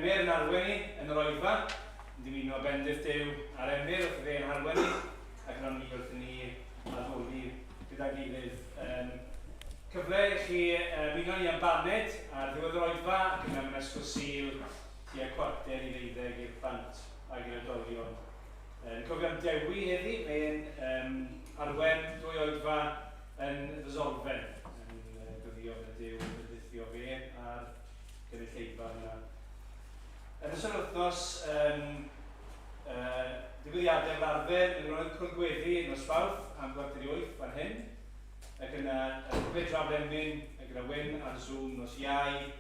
Emyr yn arwenni yn yr oedfa, yn dymuno bendith Duw ar Emyr wrth fe yn arwenni, ac yn ni wrth ni addoli gyda'i gilydd. Cyfle i chi ymuno ni am baned ar ddiwedd yr oedfa, ac yna mewn ysgol Sul tua cwarter i 12 i'r plant ag i'r oedolion. Cofio am Dewi heddi, mae'n arwen dwy oedfa yn Fysolfen, yn gyddio yn y Duw yn ddithio fe a'r gynulleidfa yna. Yn ystod wythnos, digwyddiadau fel arfer, yn rhoi cwrdd-gweddi nos Fawrth am 8:15 fan hyn. Ac yna, fe draf Emyn, ac yna Wyn ar Zoom nos Iau.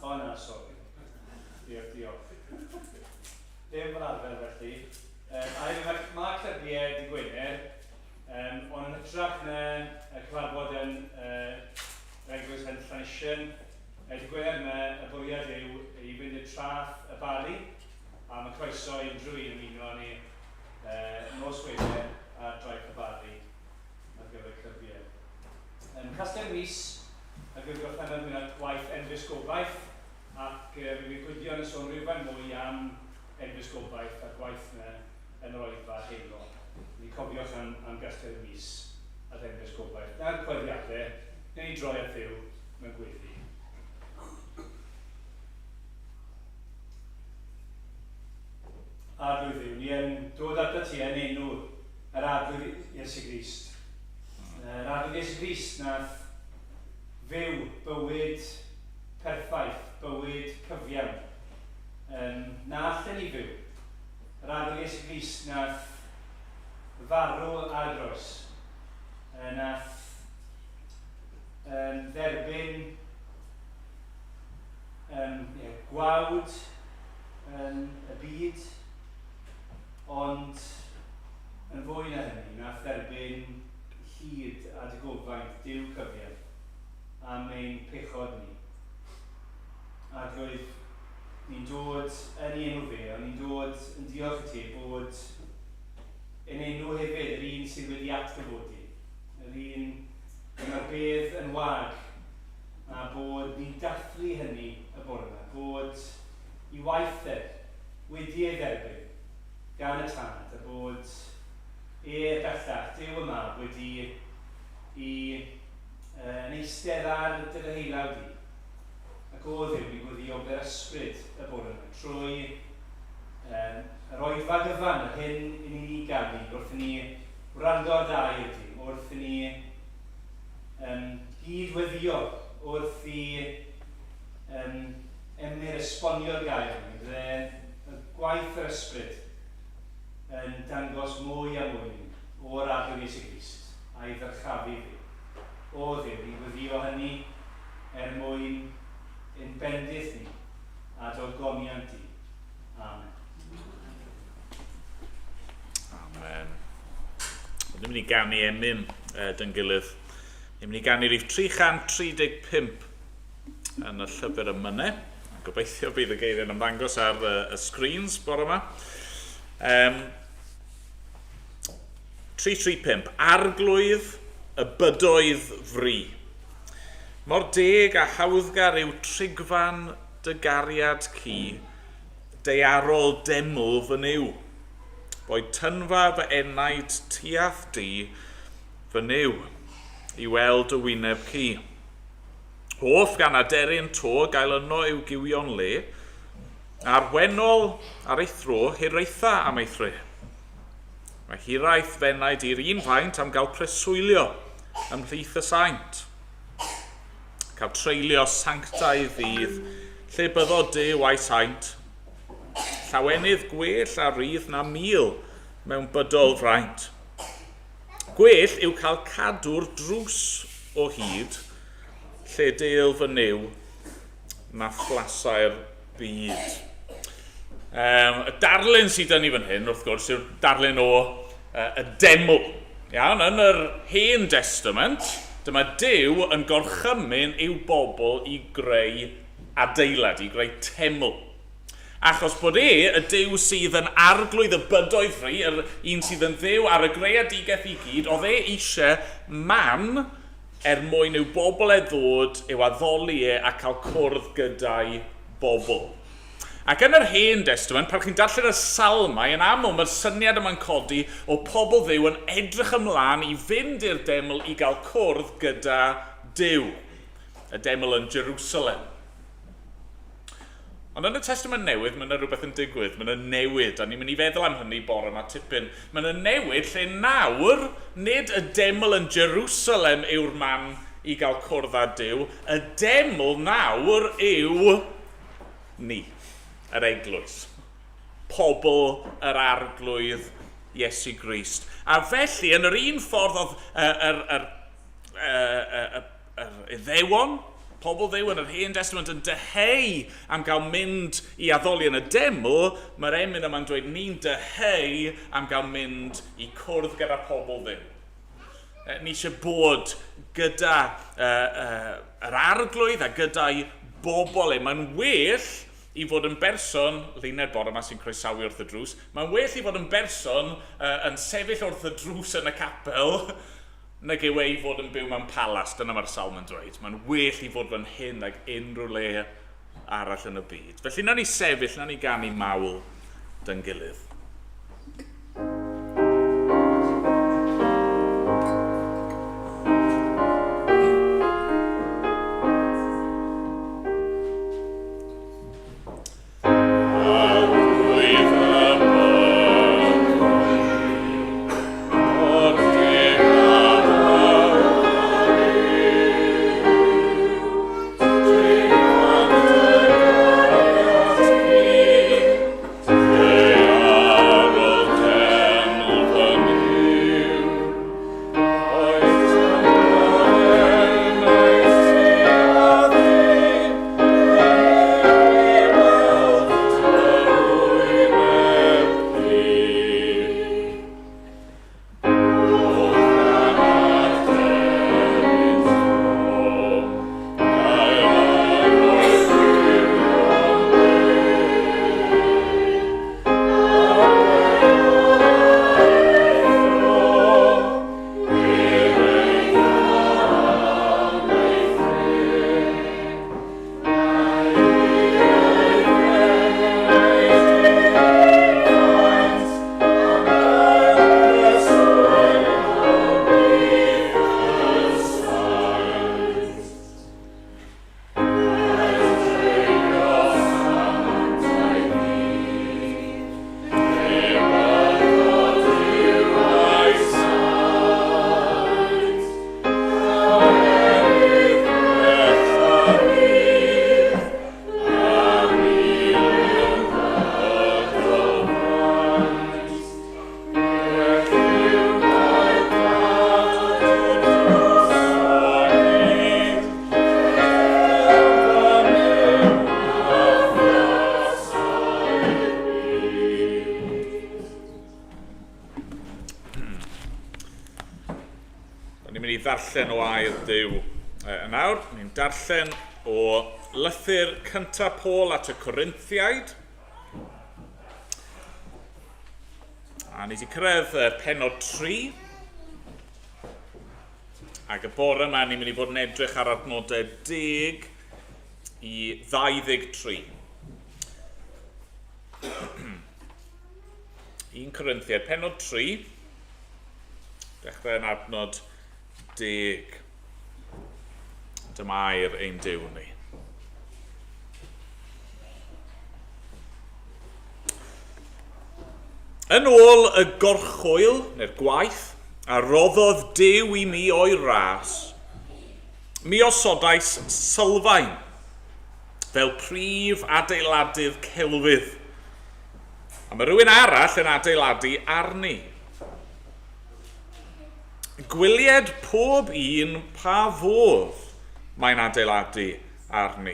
O na, sori. Diolch. Ddim fel arfer felly. A hefyd mae clybiau di Gwener, ond yn hytrach na y cyfarfod yn Eglwys Llanysien, di Gwener yma y bwriad yw i fynd i'r trath y Bari, a mae croeso i'n drwy yn ymuno ni nos Wener a draeth y Bari ar gyfer clybiau. Castell mis a gyfer gorffennol mynd gwaith endysgobaeth, ac fi'n gwyddio yn y sôn rhywfaint mwy am endysgobaeth a gwaith yna yn yr oedfa heilo. Ni cofiwch am Castell mis a endysgobaeth. Na'r cweddiadau, neu ni droi at Dduw mewn gweddi. Arglwydd Dduw, ni yn dod at ti yn enw yr arglwydd Iesu Grist. Yr arglwydd Iesu Grist nath fyw bywyd perffaith, bywyd cyfiawn. Na allan ni fyw. Yr arglwydd Iesu Grist nath farw ar y dros. Nath dderbyn gwawd y byd, ond yn fwy na hynny, nath dderbyn hyd a digofaint Duw cyfiawn am ein pechod ni. Ac roedd ni'n dod yn ei enw fe, ond ni'n dod yn diolch i ti bod yn enw hefyd yr un sydd wedi atgyfodi, yr un yn bedd yn wag, a bod ni'n dathlu hynny y bore yma, bod i waith wedi ei dderbyn gan y tad, a bod bellach, Duw yma wedi i yn eistedd ar dy heilawd i. Ac o Dduw, ni gwyddio by'r ysbryd y bore yma, trwy yr oedfa gyfan, yr hyn i ni ganu, wrth i ni wrando ar dau ydy, wrth i ni gydweddio, wrth i Emyr esbonio'r gair ni, bydde y gwaith yr ysbryd yn dangos mwy a mwy o'r arglwydd Iesu Grist a'i ddyrchafu fi. O Dduw, ni'n gwyddio hynny mwyn ein bendith ni a dolgoniant i. Amen. Amen. Ni'n mynd i ganu Emyn dyn gilydd. Ni'n mynd i ganu rhif 335 yn y llyfr y mynau. Gobeithio bydd y geiriau'n ymddangos ar y screens bore yma. 335. Arglwydd y bydoedd fri. Mor deg a hawddgar yw trigfan dy gariad ci, deiarol deml fy niw. Boed tynfa fy enaid tuath di fy niw, i weld y wyneb ci. Hoff gan aderyn to gael yno yw giwion le, a'r wenol ar ei thro hiraetha am ei thre. Mae hiraeth fenaid i'r un faint am gael preswylio ymhlith y saint. Cael treulio sanctaidd ddydd, lle byddo Duw a'i saint. Llawenydd gwell a rydd na 1000 mewn bydol fraint. Gwell yw cael cadw'r drws o hyd, lle deil fy niw na phlasau'r byd. Y darlun sydd yn ni fan hyn, wrth gwrs, yw'r darlun o y deml. Iawn, yn yr Hen Testament, dyma Duw yn gorchymyn i'w bobl i greu adeilad, i greu teml. Achos bod y Duw sydd yn arglwydd y bydoedd fri, yr un sydd yn Dduw ar y greadigaeth i gyd, oedd eisiau man mwyn i'w bobl ddod i'w addoli a cael cwrdd gyda'i bobl. Ac yn yr Hen Testament, pan chi'n darllen y salmau, yn aml mae'r syniad yma'n codi o pobl Dduw yn edrych ymlaen i fynd i'r deml i gael cwrdd gyda Duw. Y deml yn Jerusalem. Ond yn y Testament Newydd, mae yna rhywbeth yn digwydd. Mae yna newid, a ni'n mynd i feddwl am hynny bore yma tipyn. Mae yna newid lle nawr, nid y deml yn Jerusalem yw'r man i gael cwrdd â Duw. Y deml nawr yw ni. Yr eglwys. Pobl yr arglwydd Iesu Grist. A felly, yn yr un ffordd oedd Iddewon, pobl Dduw yn yr Hen Testament yn deheu am gael mynd i addoli yn y deml, mae'r emyn yma'n dweud ni'n deheu am gael mynd i cwrdd gyda pobl Dduw. Ni eisiau bod gyda yr arglwydd a gyda'i bobl. Mae'n well i fod yn berson, Lyned bore yma sy'n croesawu wrth y drws, mae'n well i fod yn berson yn sefyll wrth y drws yn y capel, nag yw ei fod yn byw mewn palas, dyna mae'r salm yn dweud. Mae'n well i fod fan hyn ag unrhyw le arall yn y byd. Felly na ni sefyll, na ni ganu mawl dyn gilydd. Darllen o air Duw. Nawr, ni'n darllen o lythyr cyntaf Paul at y Corinthiaid. A ni wedi cyrraedd pennod 3. Ac y bore yma ni'n mynd i fod yn edrych ar adnodau 10 i 23. 1 Corinthiaid, pennod 3. Dechrau yn adnod 10. Dyma air ein Duw ni. Yn ôl y gorchwyl, neu'r gwaith, a roddodd Duw i mi o'i ras, mi osodais sylfaen, fel prif adeiladydd celwydd. A mae rhywun arall yn adeiladu arni. Gwylied pob un pa fodd mae'n adeiladu arni.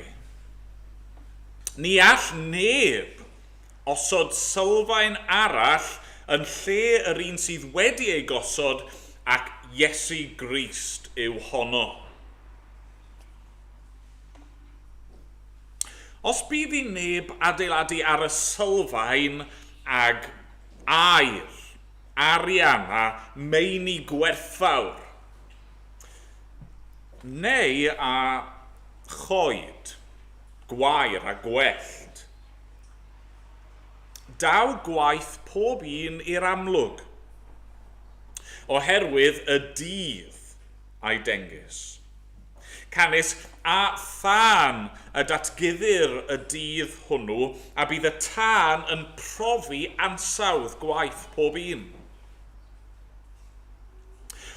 Ni all neb osod sylfaen arall yn lle yr un sydd wedi ei gosod ac Iesu Grist yw honno. Os bydd i neb adeiladu ar y sylfaen ag air, arian a meini gwerthfawr, neu a choed, gwair a gwellt, daw gwaith pob un i'r amlwg, oherwydd y dydd a'i dengys. Canis a thân y datguddir y dydd hwnnw, a bydd y tân yn profi ansawdd gwaith pob un.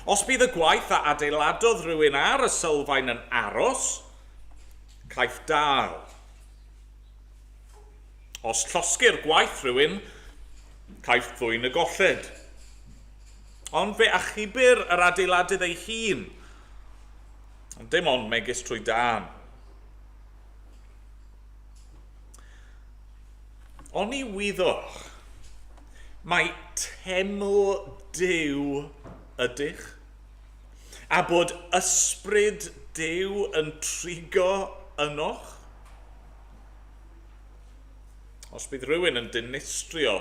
Os bydd y gwaith a adeiladodd rhywun ar y sylfaen yn aros, caiff dal. Os llosgu'r gwaith rhywun, caiff ddwyn y golled. Ond fe achubir yr adeiladydd ei hun, ond dim ond megis trwy dân. Ond i wyddwch, mae teml Duw ydych, a bod ysbryd Duw yn trigo ynoch. Os bydd rhywun yn dinistrio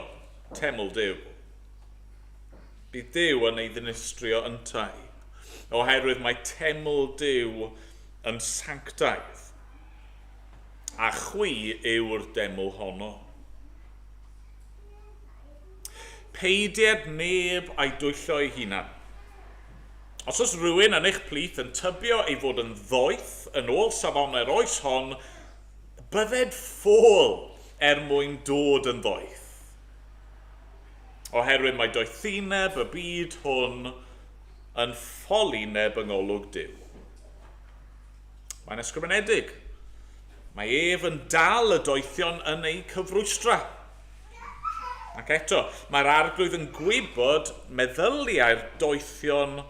teml Duw, bydd Duw yn ei ddinistrio yntai, oherwydd mae teml Duw yn sanctaidd, a chwi yw'r deml honno. Peidiad neb a'i dwyllo ei hunan. Os oes rhywun yn eich plith yn tybio ei fod yn ddoeth yn ôl safonau'r oes hon, bydded ffôl mwyn dod yn ddoeth. Oherwydd mae doethineb y byd hwn yn ffolineb yng ngolwg Duw. Mae'n ysgrifenedig. Mae ef yn dal y doethion yn ei cyfrwystra. Ac eto, mae'r arglwydd yn gwybod meddyliau'r doethion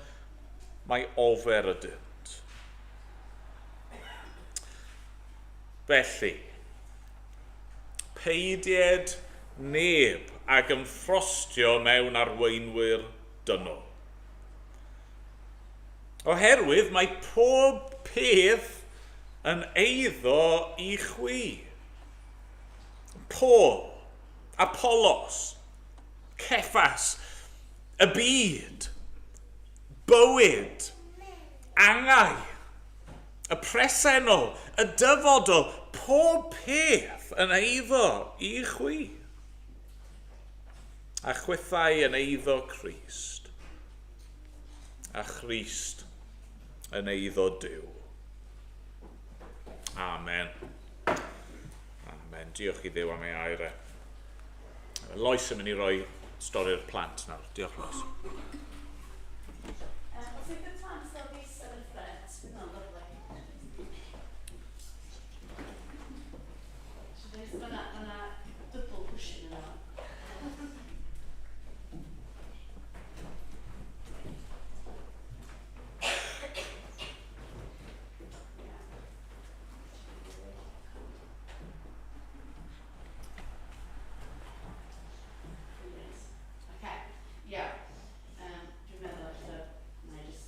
mae ofer ydynt. Felly, peidiad neb ag ymffrostio mewn arweinwyr dynol. Oherwydd mae pob peth yn eiddo i chwi. Paul, Apollos, Cephas, y byd, bywyd, angau, y presennol, y dyfodol, pob peth yn eiddo i chwi. A chwythau yn eiddo Crist, a Christ yn eiddo Duw. Amen. Amen. Diolch i Dduw am ei air e. Lois yn mynd i roi stori'r plant nawr. Diolch, Lois. Os ydych y plant fel eistedd yn ffred, bydd hwnna'n lyflu. Yna double cushion yna. Dwi'n meddwl eich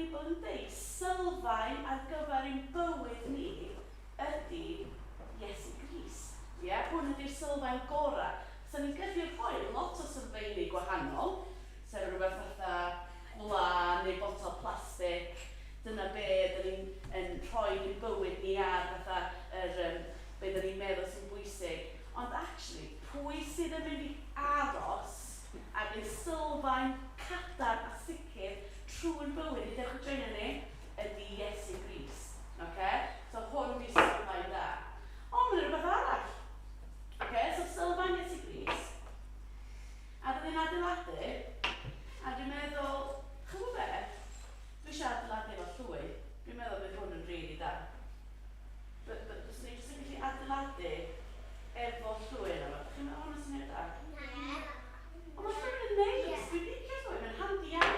Beibl yn dweud sylfaen ar gyfer ein bywyd ni ydy Iesu Grist. Hwn ydy'r sylfaen gorau. So ni'n gallu rhoi lot o sylfaenu gwahanol, sef rhywbeth fatha gwlan neu botol plastig. Dyna be dyn ni'n rhoi yn bywyd ni ar fatha be dyn ni'n meddwl sy'n bwysig. Ond actually, pwy sydd yn mynd i aros ac yn sylfaen cadarn a sicr trwy'n bywyd i ddechrau join ni ydy Iesu Grist. So hwn ydy'r sylfaen da. Ond mae'n rhywbeth arall. So sylfaen Iesu Grist. A dyn ni'n adeiladu, a dwi'n meddwl, chymryd be? Dwi eisiau adeiladu efo llwy. Dwi'n meddwl bydd hwn yn rili da. Dys ni jyst yn gallu adeiladu efo llwy yna. Chi'n meddwl hwn yn syniad da? Ond mae llwy'n yn neis. Dwi'n licio llwy. Mae'n handi iawn.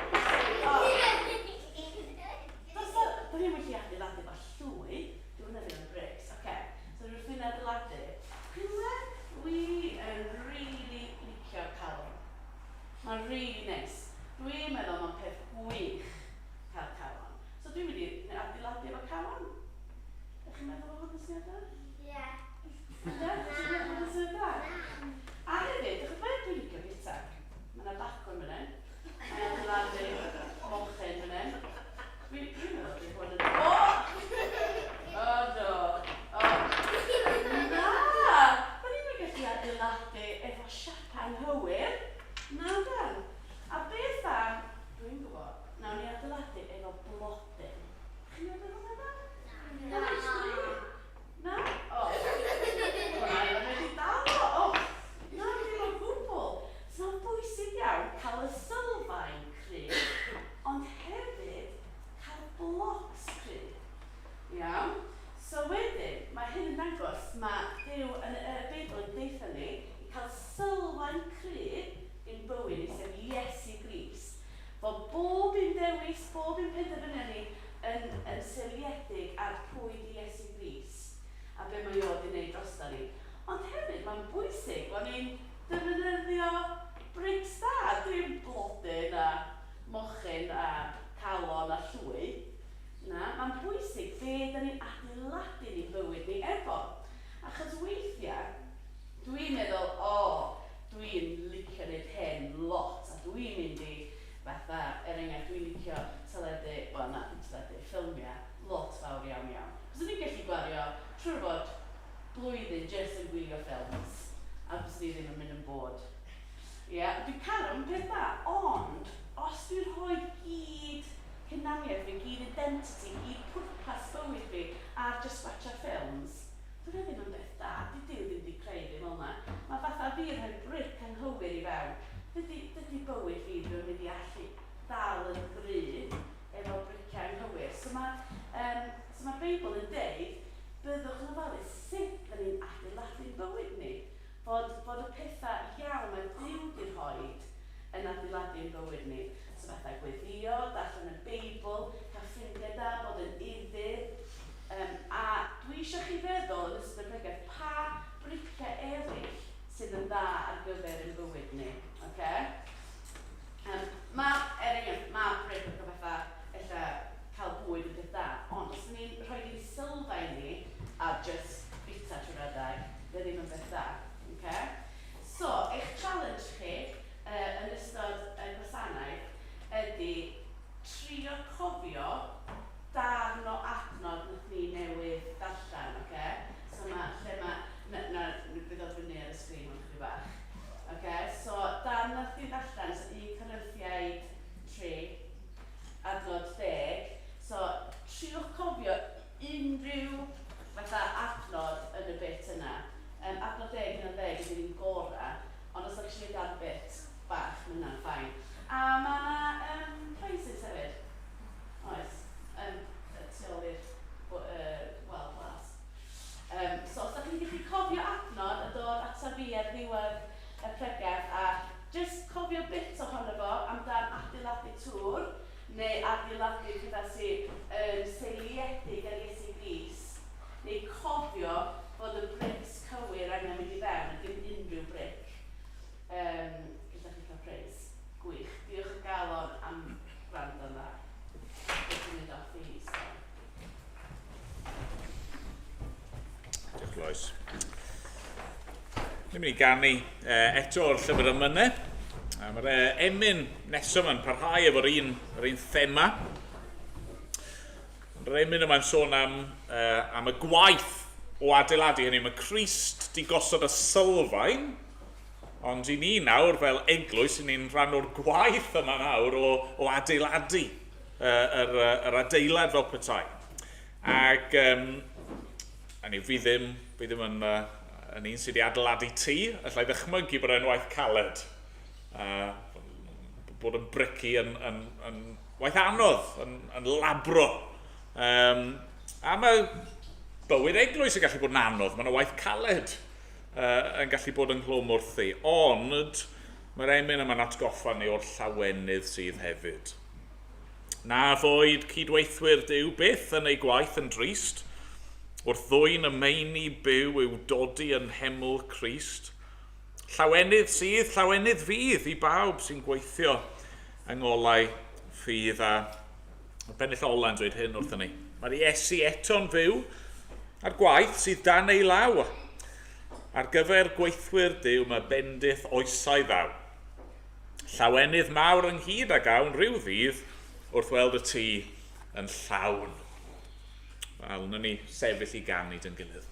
Dwi ddim yn gallu adeiladu efo llwy. Dwi'n meddwl yn bricks. So dwi'n wrthi'n adeiladu. Dwi yn rili licio calon. Mae'n rili neis. Dwi'n meddwl mae'n peth gwych cael calon. So dwi'n mynd i adeiladu efo calon. Ydych chi'n meddwl bod hwn yn syniad da? Ie. Ydych chi'n meddwl bod hwn yn syniad da? A hefyd, ydych chi'n meddwl dwi'n licio bita? Mae yna bacwn fan hyn. Mae'n adeiladu mochyn fan hyn. Dwi'n meddwl dwi'n hwn yn... O no! Na! Da ni'n mynd gallu adeiladu efo siapa anghywir. Na dan. A beth am, dwi'n gwybod, nawn ni adeiladu efo blodyn. Chi'n meddwl hwnna da? Na. Na? O. Hwnna yn mynd i dal o. Na, ddim o gwbl. So mae'n bwysig iawn cael y sylfaen cryf, ond hefyd cael blocs cryf. Iawn? So wedyn, mae hyn yn dangos, mae Duw yn y Beibl yn deitha ni i cael sylfaen cryf yn bywyd ni, sef Iesu Grist. Fod bob un dewis, bob un penderfynu ni yn seiliedig ar pwy di Iesu Grist a be mae o wedi gwneud drosto ni. Ond hefyd, mae'n bwysig bod ni'n defnyddio brics da, dim blodyn a mochyn a calon a llwy. Na, mae'n bwysig be da ni'n adeiladu ni'n bywyd ni efo. Achos weithiau, dwi'n meddwl, dwi'n licio neud hyn lot, a dwi'n mynd i fatha, dwi'n licio teledu, wel na, dim teledu, ffilmiau, lot fawr iawn iawn. Fyswn ni'n gallu gwario trwy'r fod blwyddyn jyst yn gwylio ffilms, a fyswn ni ddim yn mynd yn bod. Dwi'n cael am peth da, ond os dwi'n rhoi gyd cynamiad fi, gyd identity, gyd pwrpas bywyd fi ar just watcha ffilms, dwi'n ddim yn beth da, Duw ddim wedi creu fi fel yna. Mae fatha fi'n rhoi bric anghywir i fewn. Dydy bywyd fi dwi'n mynd i allu dal yn gryf efo briciau anghywir. So mae Beibl yn deud, byddwch yn ofalus sut da ni'n adeiladu'n bywyd ni. Bod y pethau iawn mae Duw wedi rhoi yn adeiladu'n bywyd ni. So fatha gweddio, darllen y Beibl, cael ffrindiau da, bod yn iddyr. A dwi eisiau chi feddwl yn ystod y pregeth pa briciau eraill sydd yn dda ar gyfer yn bywyd ni. Mae bric o fatha ella cael bwyd yn beth da, ond os ni'n rhoi ni'n sylfaen ni a just bita trwy'r adeg, fe ddim yn beth da. So, eich challenge chi yn ystod y gwasanaeth ydy trio cofio darn o adnod nath ni newydd darllen, So bydd o fyny ar y sgrin o'n chydig bach. So darn nath ni darllen, so 1 Corinthiaid 3, adnod 10. So triwch cofio unrhyw fatha adnod yn y bit yna. Adnod 10 yn 10 ydy'n un gorau, ond os ydych chi'n gan bit bach, mae hynna'n ffain. A mae yna prizes hefyd. Oes. Tu ôl i'r weld glas. So os ydych chi'n gallu cofio adnod y dod ata fi ar ddiwedd y pregeth a just cofio bit ohono fo amdan adeiladu tŵr neu adeiladu pethau sy'n seiliedig ar Iesu Grist, neu cofio bod y brics cywir angen mynd i fewn a dim unrhyw bric. Gallech chi cael preis. Gwych. Diolch o galon am gwrando yna. eisoes. Ni'n mynd i ganu eto o'r llyfr ymynau. Mae'r emyn nesaf yn parhau efo'r un thema. Yr emyn yma'n sôn am y gwaith o adeiladu, hynny mae Crist di gosod y sylfaen, ond i ni nawr fel eglwys, i ni'n rhan o'r gwaith yma nawr o adeiladu yr adeilad fel petai. Ac fi ddim yn un sydd wedi adeiladu tŷ, allai ddychmygu bod e'n waith caled. Bod yn brici yn waith anodd, yn labro. A mae bywyd eglwys yn gallu bod yn anodd, mae'n waith caled yn gallu bod yn glwm wrthi. Ond mae'r emyn yma'n atgoffa ni o'r llawenydd sydd hefyd. Na foed cydweithwyr Duw byth yn ei gwaith yn drist, wrth ddwy'n y meini byw yw dodi yn heml Crist. Llawenydd sydd, llawenydd fydd i bawb sy'n gweithio yng ngolau ffydd. A bennill ola'n dweud hyn wrthyn ni. Mae'r Iesu eto'n fyw a'r gwaith sydd dan ei law. Ar gyfer gweithwyr Duw mae bendith oesau ddaw. Llawenydd mawr ynghyd ag awn rhyw ddydd wrth weld y tŷ yn llawn. Wel, na ni sefyll i ganu dyn gilydd.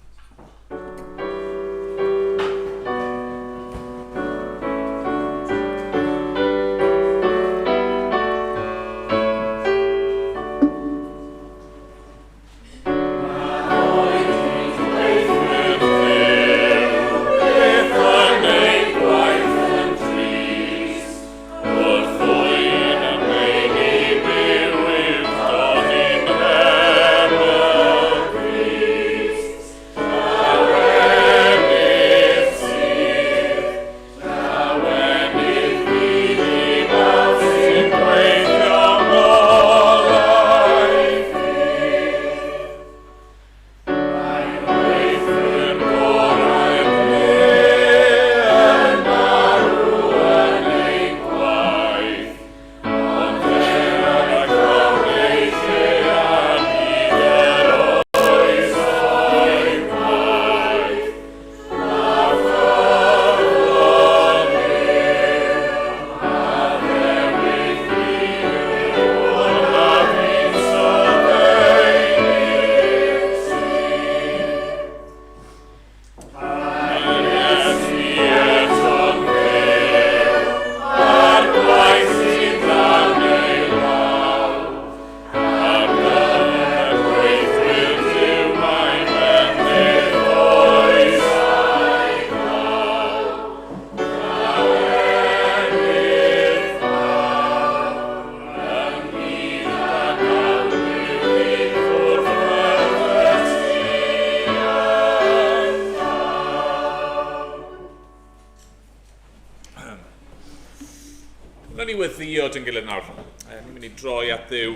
Yn gilydd nawr. Ni'n mynd i droi at Dduw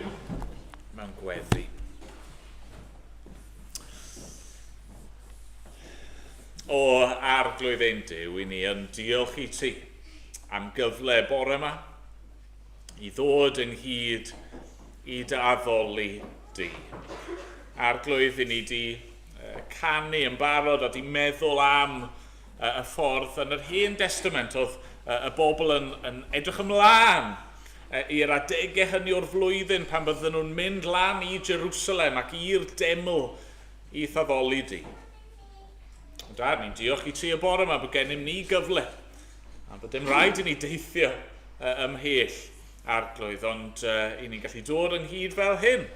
mewn gweddi. O arglwydd ein Duw, i ni yn diolch i ti am gyfle bore yma i ddod ynghyd i dy addoli di. Arglwydd i ni di canu yn barod a di meddwl am y ffordd yn yr Hen Testament oedd y bobl yn edrych ymlaen i'r adegau hynny o'r flwyddyn pan bydden nhw'n mynd lan i Jerusalem ac i'r deml i thaddoli di. Dad, ni'n diolch i ti y bore yma bod gennym ni gyfle a bod dim rhaid i ni deithio ymhell arglwydd, ond i ni'n gallu dod ynghyd fel hyn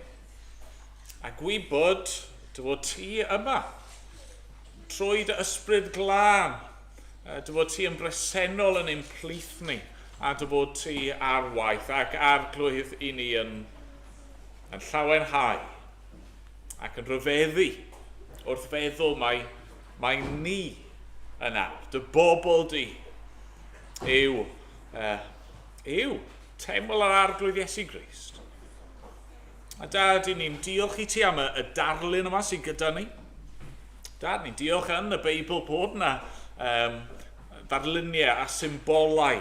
a gwybod dy fod ti yma trwy dy ysbryd glân, dy fod ti yn bresennol yn ein plith ni a dy fod ti ar waith ac arglwydd i ni yn llawenhau ac yn rhyfeddu wrth feddwl mae ni yna, dy bobl di yw teml ar arglwydd Iesu Grist. A Dad, i ni'n diolch i ti am y darlun yma sydd gyda ni. Dad, ni'n diolch yn y Beibl bod yna darluniau a symbolau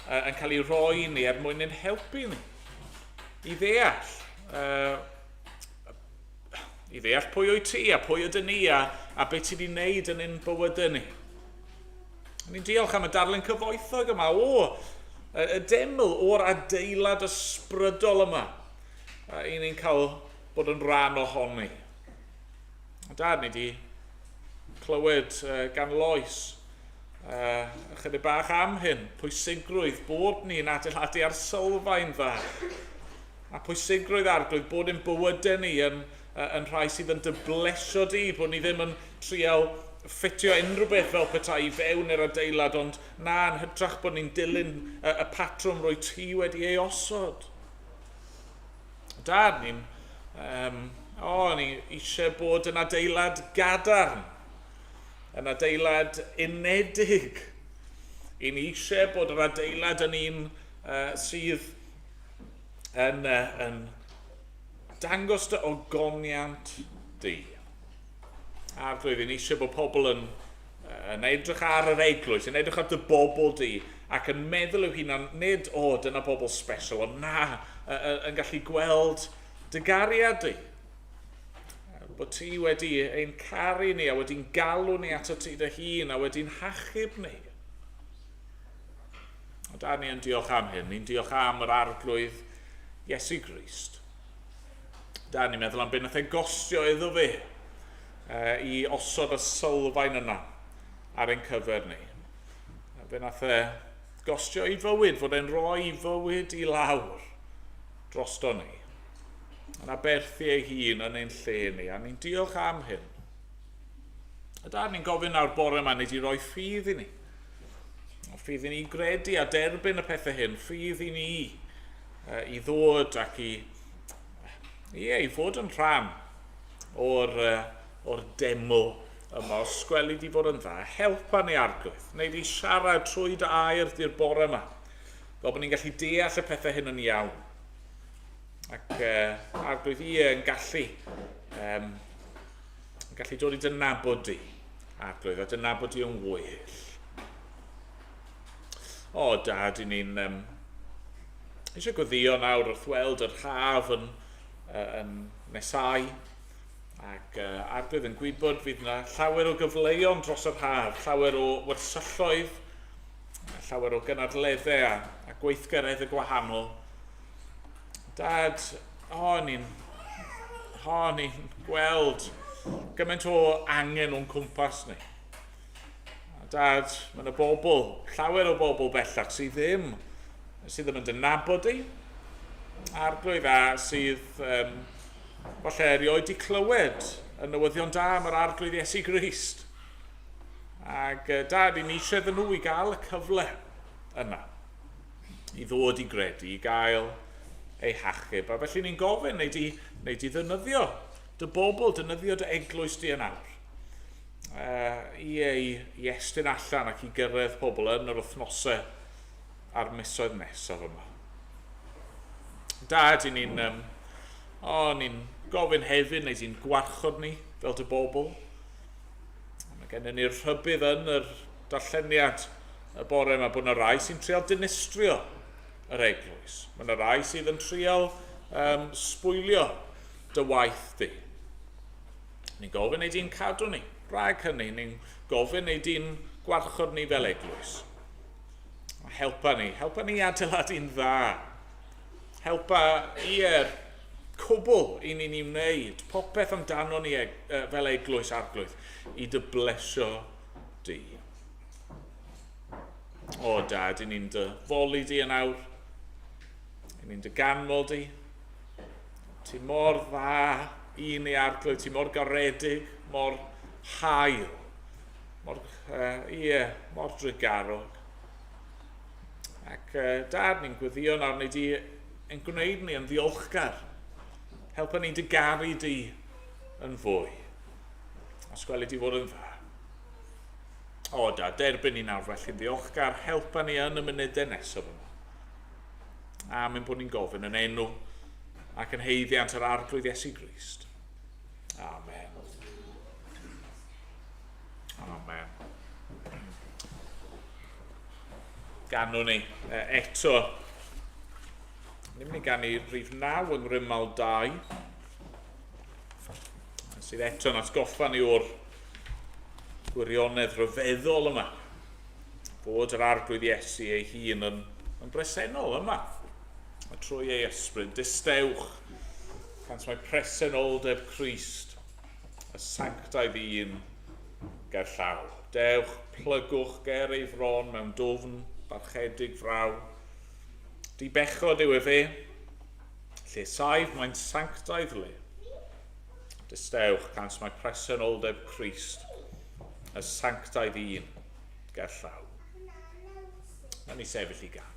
yn cael ei roi ni mwyn ein helpu ni i ddeall pwy o'i ti a pwy ydyn ni a a beth ti wedi wneud yn ein bywydau ni. Ni'n diolch am y darlun cyfoethog yma y deml o'r adeilad ysbrydol yma. I ni'n cael bod yn rhan ohoni. Dad, ni wedi clywed gan Lois ychydig bach am hyn, pwysigrwydd bod ni'n adeiladu ar sylfaen dda. A pwysigrwydd arglwydd bod ein bywydau ni yn rhai sydd yn dyblesio di, bod ni ddim yn trial ffitio unrhyw beth fel petai i fewn i'r adeilad, ond na, yn hytrach bod ni'n dilyn y patrwm rwy ti wedi ei osod. Dad, ni eisiau bod yn adeilad gadarn, yn adeilad unedig. I ni eisiau bod yr adeilad yn un sydd yn dangos dy ogoniant di. Arglwydd, ni eisiau bod pobl yn edrych ar yr eglwys, yn edrych ar dy bobl di, ac yn meddwl yw hunan nid dyna bobl special, ond na, yn gallu gweld dy gariad di. Bod ti wedi ein caru ni, a wedi'n galw ni ato ti dy hun, a wedi'n hachub ni. O da ni yn diolch am hyn, ni'n diolch am yr arglwydd Iesu Grist. Da ni'n meddwl am beth nath e gostio iddo fe i osod y sylfaen yna ar ein cyfer ni. Fe nath e gostio i fywyd, fod e'n rhoi i fywyd i lawr drosto ni. Yn aberthu ei hun yn ein lle ni, a ni'n diolch am hyn. A da ni'n gofyn nawr bore yma, ni wedi rhoi ffydd i ni. Ffydd i ni gredu a derbyn y pethau hyn, ffydd i ni i ddod ac i fod yn rhan o'r deml yma, os sgweli di fod yn dda, helpa ni arglwydd, wneud i siarad trwy dy air di'r bore yma, fel bod ni'n gallu deall y pethau hyn yn iawn. Ac arglwydd yn gallu dod i dy nabod di, arglwydd, a dy nabod di yn well. O, Dad, ni'n eisiau gweddio nawr wrth weld yr haf yn nesau, ac arglwydd yn gwybod fydd yna llawer o gyfleuon dros yr haf, llawer o wersylloedd, llawer o gynadleddau a gweithgareddau gwahanol. Dad, ni'n gweld gymaint o angen o'n cwmpas ni. Dad, mae yna llawer o bobl bellach sydd ddim yn dynabod i, arglwydd a sydd falle erioed i clywed y newyddion da am yr arglwydd Iesu Grist. Ac Dad, ni eisiau iddyn nhw i gael y cyfle yna, i ddod i gredu, i gael ei hachub. A felly ni'n gofyn, wneud i ddynyddio dy bobl, ddynyddio dy eglwys di yn awr. I ei estyn allan ac i gyrraedd pobl yn yr wythnosau a'r misoedd nesaf yma. Dad, ni'n gofyn hefyd wneud i'n gwarchod ni fel dy bobl. Mae gennym ni'r rhybydd yn yr darlleniad y bore yma bod yna rai sy'n trial dinistrio yr eglwys. Mae yna rai sydd yn trial sbwylio dy waith di. Ni'n gofyn wneud i'n cadw ni. Rhag hynny, ni'n gofyn wneud i'n gwarchod ni fel eglwys. Helpa ni adeiladu'n dda. Helpa i'r cwbl i ni'n wneud popeth amdano ni fel eglwys arglwydd i dy blesio di. O Dad, i ni'n dy foli di yn awr, i ni'n dy ganmol di. Ti mor dda i ni arglwydd, ti mor garedig, mor hael, mor drigarog. Ac Dad, ni'n gweddio nawr wneud i'n gwneud ni yn ddiolchgar. Helpa ni dy garu di yn fwy. A sgweli di fod yn dda. O Dad, derbyn ni nawr felly yn ddiolchgar. Helpa ni yn y munudau nesaf yma. Amen bod ni'n gofyn yn enw ac yn heiddiant yr arglwydd Iesu Grist. Amen. Amen. Ganwn ni eto, ni'n mynd i gan i rhif 9 yng Ngrymal 2, sydd eto'n atgoffa ni o'r gwirionedd rhyfeddol yma. Bod yr arglwydd Iesu ei hun yn bresennol yma. A trwy ei ysbryd, distewch, cant mae presenoldeb Crist, y sanctaidd un ger llaw. Dewch, plygwch ger ei fron mewn dwfn barchedig fraw. Di bechod yw e fe, lle saif mae'n sanctaidd le. Distewch, cant mae presenoldeb Crist, y sanctaidd un ger llaw. Na ni sefyll i ganu.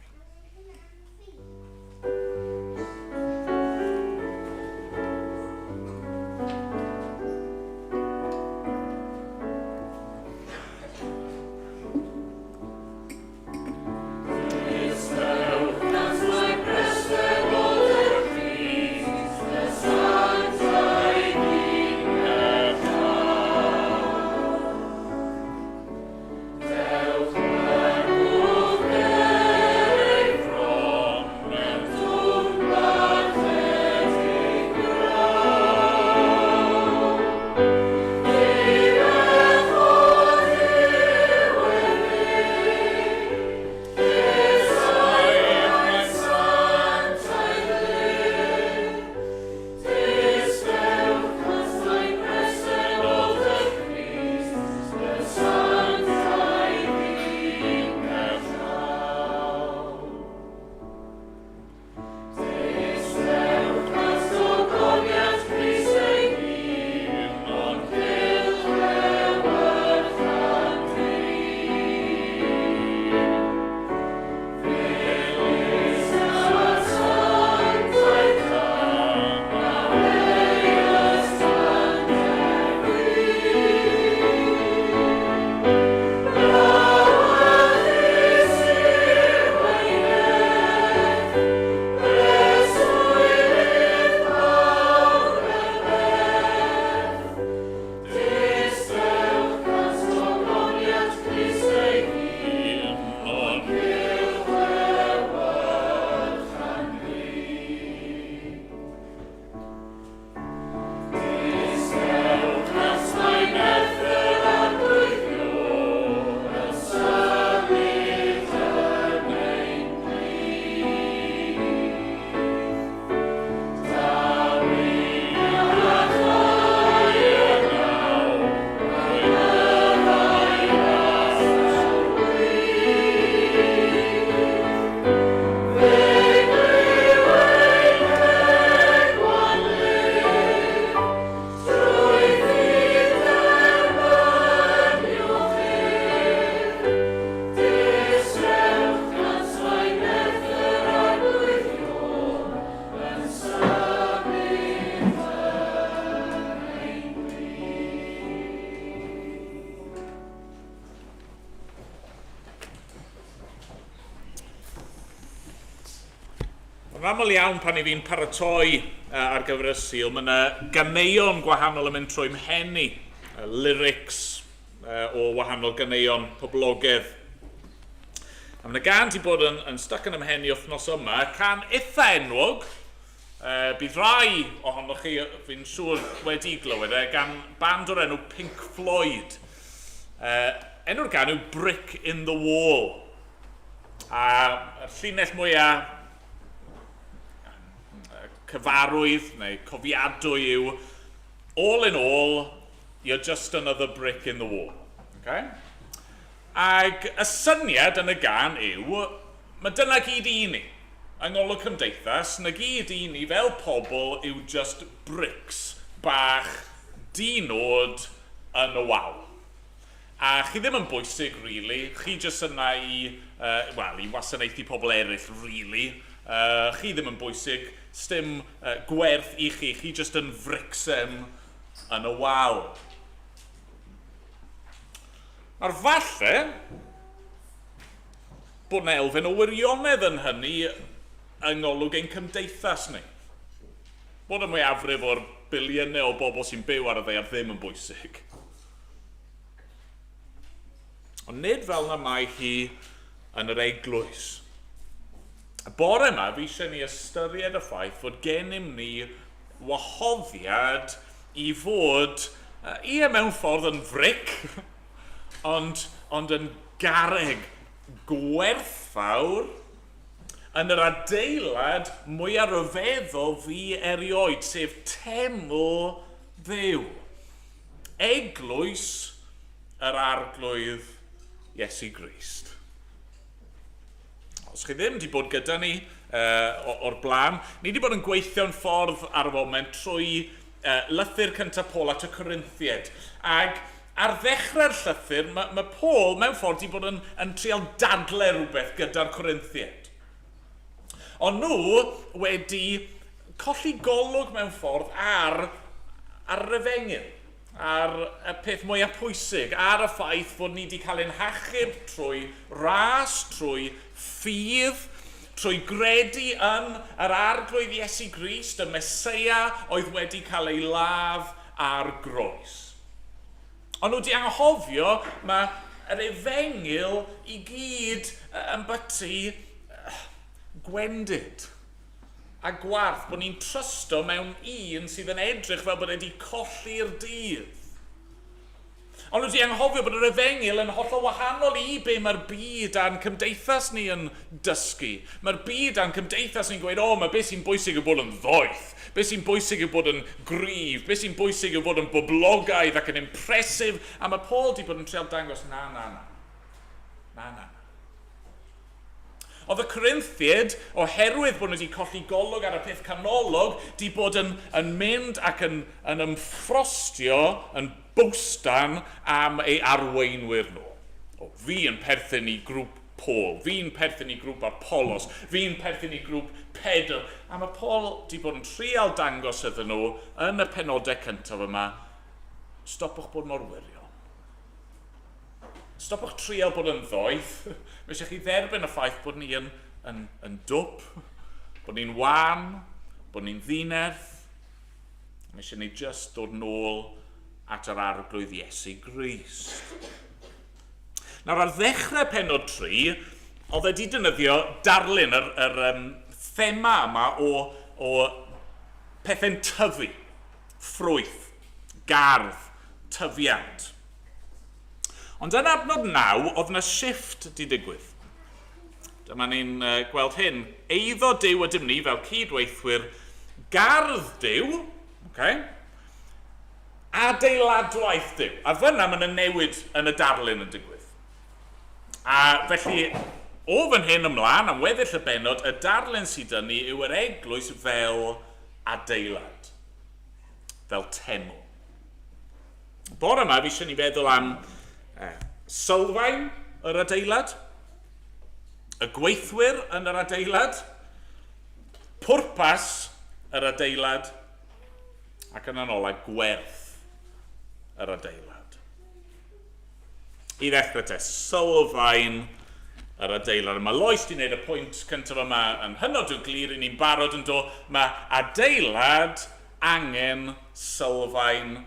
Yn aml iawn pan i fi'n paratoi ar gyfer y Sul, mae yna ganeuon gwahanol yn mynd trwy mhenni, lyrics o wahanol ganeuon poblogaidd. A mae yna gan ti bod yn stuck yn ymhenni wythnos yma, can eitha enwog, bydd rai ohonoch chi, fi'n siŵr wedi glywed, gan band o'r enw Pink Floyd. Enw'r gan yw Brick in the Wall. A y llinell mwyaf cyfarwydd neu cofiadwy yw, all in all, you're just another brick in the wall. Okay? Ag y syniad yn y gan yw, mae dyna gyd i ni. Yng ngolwg cymdeithas, na gyd i ni fel pobl yw just bricks bach dinod yn y wal. A chi ddim yn bwysig, really. Chi just yna i wasanaethu pobl eraill, really. Chi ddim yn bwysig, stym gwerth i chi just yn fricsem yn y wal. Ar falle, bod na elfen o wirionedd yn hynny yng ngolwg ein cymdeithas ni. Bod y mwyafrif o'r biliynau o bobl sy'n byw ar y ddaear ddim yn bwysig. Ond nid fel na mae hi yn yr eglwys. Y bore yma, fi eisiau ni ystyried y ffaith fod gennym ni wahoddiad i fod, mewn ffordd yn fric, ond yn garreg gwerthfawr yn yr adeilad mwyaf ryfeddol fi erioed, sef teml Dduw. Eglwys yr arglwydd Iesu Grist. Os chi ddim wedi bod gyda ni o'r blaen, ni wedi bod yn gweithio'n ffordd ar y foment trwy lythyr cyntaf Paul at y Corinthiaid. Ac ar ddechrau'r llythyr, mae Paul mewn ffordd wedi bod yn trial dadlau rhywbeth gyda'r Corinthiaid. Ond nhw wedi colli golwg mewn ffordd ar Rufengil, ar y peth mwyaf pwysig, ar y ffaith bod ni wedi cael ein hachub trwy ras, trwy ffydd, trwy gredu yn yr arglwydd Iesu Grist, y Meseia oedd wedi cael ei ladd ar groes. Ond nhw wedi anghofio, mae yr Efengil i gyd yn byty gwendid a gwarth, bod ni'n trysto mewn un sydd yn edrych fel bod wedi colli'r dydd. Ond wedi anghofio bod yr Efengil yn hollol wahanol i be mae'r byd a'n cymdeithas ni yn dysgu. Mae'r byd a'n cymdeithas ni'n gweud, mae beth sy'n bwysig yw bod yn ddoeth, beth sy'n bwysig yw bod yn gryf, beth sy'n bwysig yw bod yn boblogaidd ac yn impresif, a mae Paul wedi bod yn trial dangos, na. Oedd y Corinthiaid, oherwydd bod nhw wedi colli golwg ar y peth canolog, wedi bod yn mynd ac yn ymffrostio, yn bwstan am ei arweinwyr nhw. Fi yn perthyn i grŵp Paul, fi'n perthyn i grŵp Apollos, fi'n perthyn i grŵp Pedr. A mae Paul wedi bod yn trial dangos iddyn nhw yn y penodau cyntaf yma, stopwch bod mor wiriol. Stopwch trial bod yn ddoeth. Mae eisiau chi dderbyn y ffaith bod ni yn dwp, bod ni'n wan, bod ni'n ddinerth. Mae eisiau ni just dod nôl at yr arglwydd Iesu Grist. Nawr, ar ddechrau penod 3, oedd wedi defnyddio darlun yr thema yma o pethau'n tyfu, ffrwyth, gardd, tyfiant. Ond yn adnod 9, oedd yna shifft wedi digwydd. Dyma ni'n gweld hyn. Eiddo Duw ydym ni fel cydweithwyr, gardd Duw, adeiladwaith Duw. A fyna mae yna newid yn y darlun yn digwydd. A felly, o fan hyn ymlaen, am weddill y benod, y darlun sydd yn ni yw yr eglwys fel adeilad, fel teml. Bore yma, fi eisiau ni feddwl am sylfaen yr adeilad, y gweithwyr yn yr adeilad, pwrpas yr adeilad, ac yn anolau gwerth yr adeilad. I ddechrau te, sylfaen yr adeilad. Mae Lois wedi gwneud y pwynt cyntaf yma yn hynod o glir i ni'n barod yn dod. Mae adeilad angen sylfaen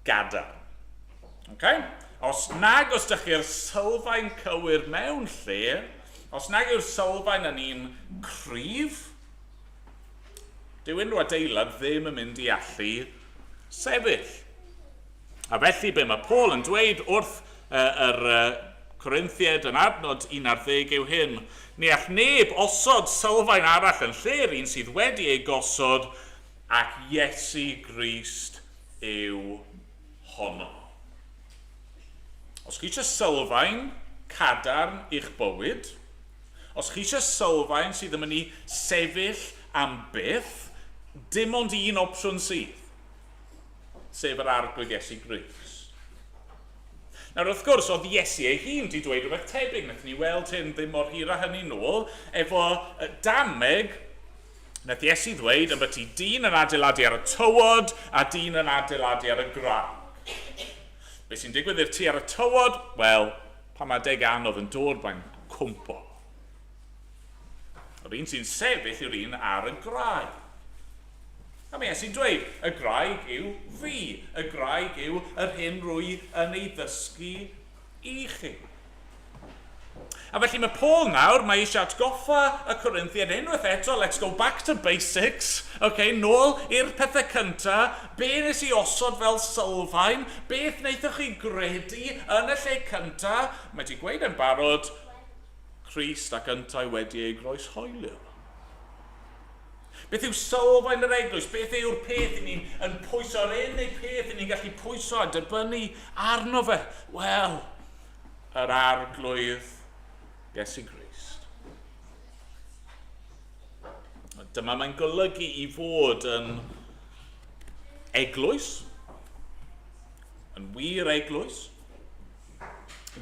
gadarn. Os nag os ydych chi'r sylfaen cywir mewn lle, os nag yw'r sylfaen yn un cryf, dyw unrhyw adeilad ddim yn mynd i allu sefyll. A felly be mae Paul yn dweud wrth yr Corinthiaid yn adnod 11 yw hyn. Ni all neb osod sylfaen arall yn lle'r un sydd wedi ei gosod, ac Iesu Grist yw honno. Os chi eisiau sylfaen cadarn i'ch bywyd, os chi eisiau sylfaen sydd yn mynd i sefyll am byth, dim ond un opsiwn sydd, sef yr arglwydd Iesu Grist. Nawr, wrth gwrs, oedd Iesu ei hun wedi dweud rhywbeth tebyg, wnaethon ni weld hyn ddim mor hir a hynny nôl, efo dameg, wnaeth Iesu ddweud y byti dyn yn adeiladu ar y tywod a dyn yn adeiladu ar y graig. Be sy'n digwydd i'r tu ar y tywod? Wel, pan mae deg anodd yn dod mae'n cwmpo. Yr un sy'n sefyll yw'r un ar y graig. A mae Iesu'n dweud, y graig yw fi. Y graig yw yr hyn rwy yn ei ddysgu i chi. A felly mae Paul nawr, mae eisiau atgoffa y Corinthiaid unwaith eto, let's go back to basics, nôl i'r pethau cynta, be nes i osod fel sylfaen, beth wnaethoch chi gredu yn y lle cynta, mae ti gweud yn barod, Crist ac yntau wedi ei groeshoelio. Beth yw sylfaen yr eglwys? Beth yw'r peth i ni'n pwyso, yr unig peth i ni'n gallu pwyso a dibynnu arno fe? Wel, yr arglwydd Iesu Grist. Dyma mae'n golygu i fod yn eglwys, yn wir eglwys.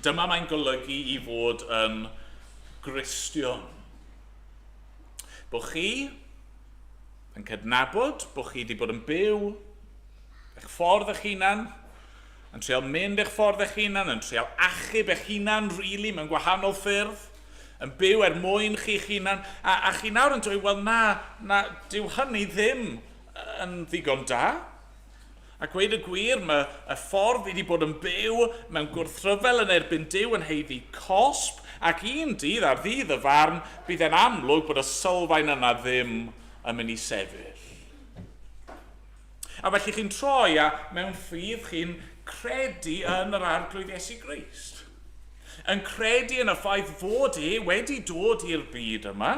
Dyma mae'n golygu i fod yn Gristion. Bod chi yn cydnabod, bod chi wedi bod yn byw eich ffordd eich hunan, yn treol mynd eich ffordd eich hunan, yn treol achub eich hunan rili mewn gwahanol ffyrdd, yn byw mwyn chi'ch hunan, a chi nawr yn dweud, wel na, dyw hynny ddim yn ddigon da. A gweud y gwir, mae y ffordd wedi bod yn byw mewn gwrthryfel yn erbyn Duw yn heiddi cosb, ac un dydd ar ddydd y farn, bydd e'n amlwg bod y sylfaen yna ddim yn mynd i sefyll. A felly chi'n troi a mewn ffydd chi'n credu yn yr arglwydd Iesu Grist. Yn credu yn y ffaith fod wedi dod i'r byd yma,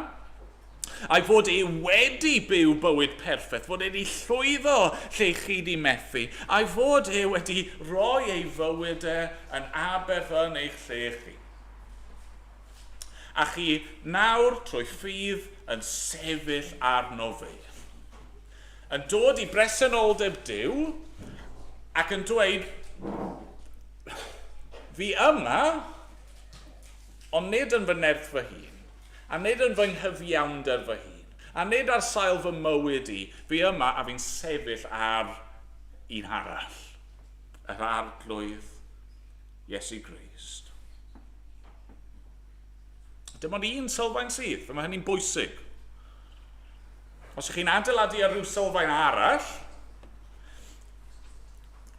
a fod wedi byw bywyd perffaith, fod wedi llwyddo lle chi di methu, a fod wedi rhoi ei fywyd yn aberfyn eich lle chi. A chi nawr trwy ffydd yn sefyll arno fe. Yn dod i bresenoldeb Duw, ac yn dweud, fi yma, ond nid yn fy nerth fy hun, a nid yn fy nghyfiawnder fy hun, a nid ar sail fy mywyd i, fi yma a fi'n sefyll ar un arall, yr arglwydd Iesu Grist. Dim ond un sylfaen sydd, mae hynny'n bwysig. Os ych chi'n adeiladu ar ryw sylfaen arall,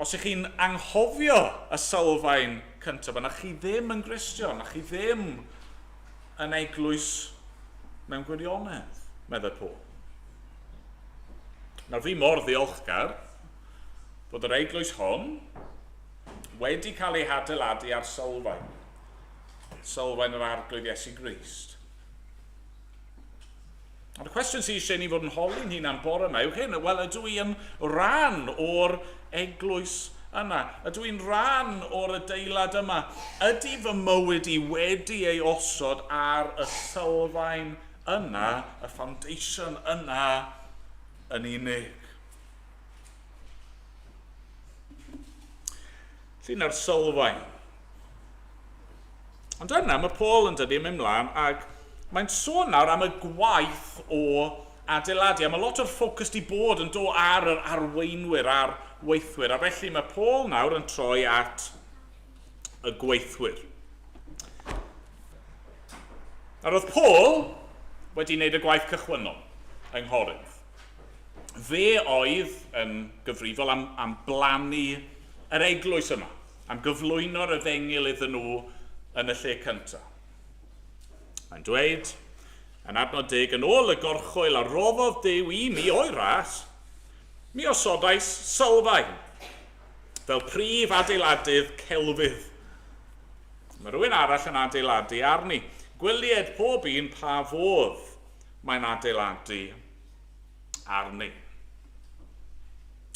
os ych chi'n anghofio y sylfaen cyntaf yna, chi ddim yn Gristion, a chi ddim yn eglwys mewn gwirionedd, meddwl Paul. Nawr fi mor ddiolchgar bod yr eglwys hon wedi cael ei adeiladu ar sylfaen yr arglwydd Iesu Grist. Ond y cwestiwn sy'n eisiau ni fod yn holi'n hunan bore yma yw hyn, wel ydw i yn rhan o'r eglwys yna? Ydw i'n rhan o'r adeilad yma? Ydy fy mywyd i wedi ei osod ar y sylfaen yna, y foundation yna yn unig? Llun ar sylfaen. Ond yna mae Paul yn dydyn mynd mlaen ac mae'n sôn nawr am y gwaith o adeiladu, a mae lot o'r ffocws di bod yn dod ar yr arweinwyr, a'r weithwyr, a felly mae Paul nawr yn troi at y gweithwyr. A roedd Paul wedi wneud y gwaith cychwynnol yng Nghorinth. Fe oedd yn gyfrifol am blannu yr eglwys yma, am gyflwyno'r efengyl iddyn nhw yn y lle cyntaf. Mae'n dweud, yn adnod 10, yn ôl y gorchwyl a roddodd Duw i mi o'i ras, mi osodais sylfaen, fel prif adeiladydd celfydd. Mae rhywun arall yn adeiladu arni. Gwylied pob un pa fodd mae'n adeiladu arni.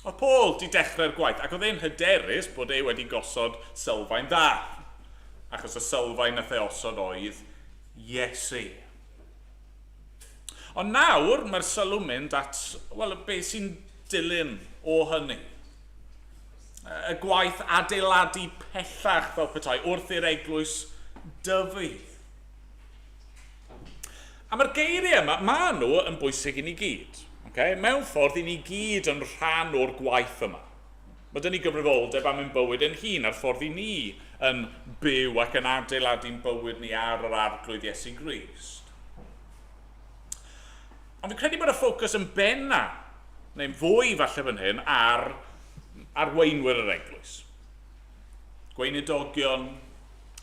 Oedd Paul di dechrau'r gwaith, ac oedd e'n hyderus bod wedi gosod sylfaen dda, achos y sylfaen nath e osod oedd Iesu. Ond nawr mae'r sylw'n mynd at, beth sy'n dilyn o hynny. Y gwaith adeiladu pellach fel petai wrth i'r eglwys dyfu. A mae'r geiriau yma, maen nhw yn bwysig i ni gyd. Mewn ffordd i ni gyd yn rhan o'r gwaith yma. Mae dyn ni gyfrifoldeb am ein bywyd yn hun a'r ffordd i ni yn byw ac yn adeiladu'n bywyd ni ar yr arglwydd Iesu Grist. Ond fi'n credu bod y ffocws yn benna, neu'n fwy falle fan hyn, ar arweinwyr yr eglwys. Gweinidogion,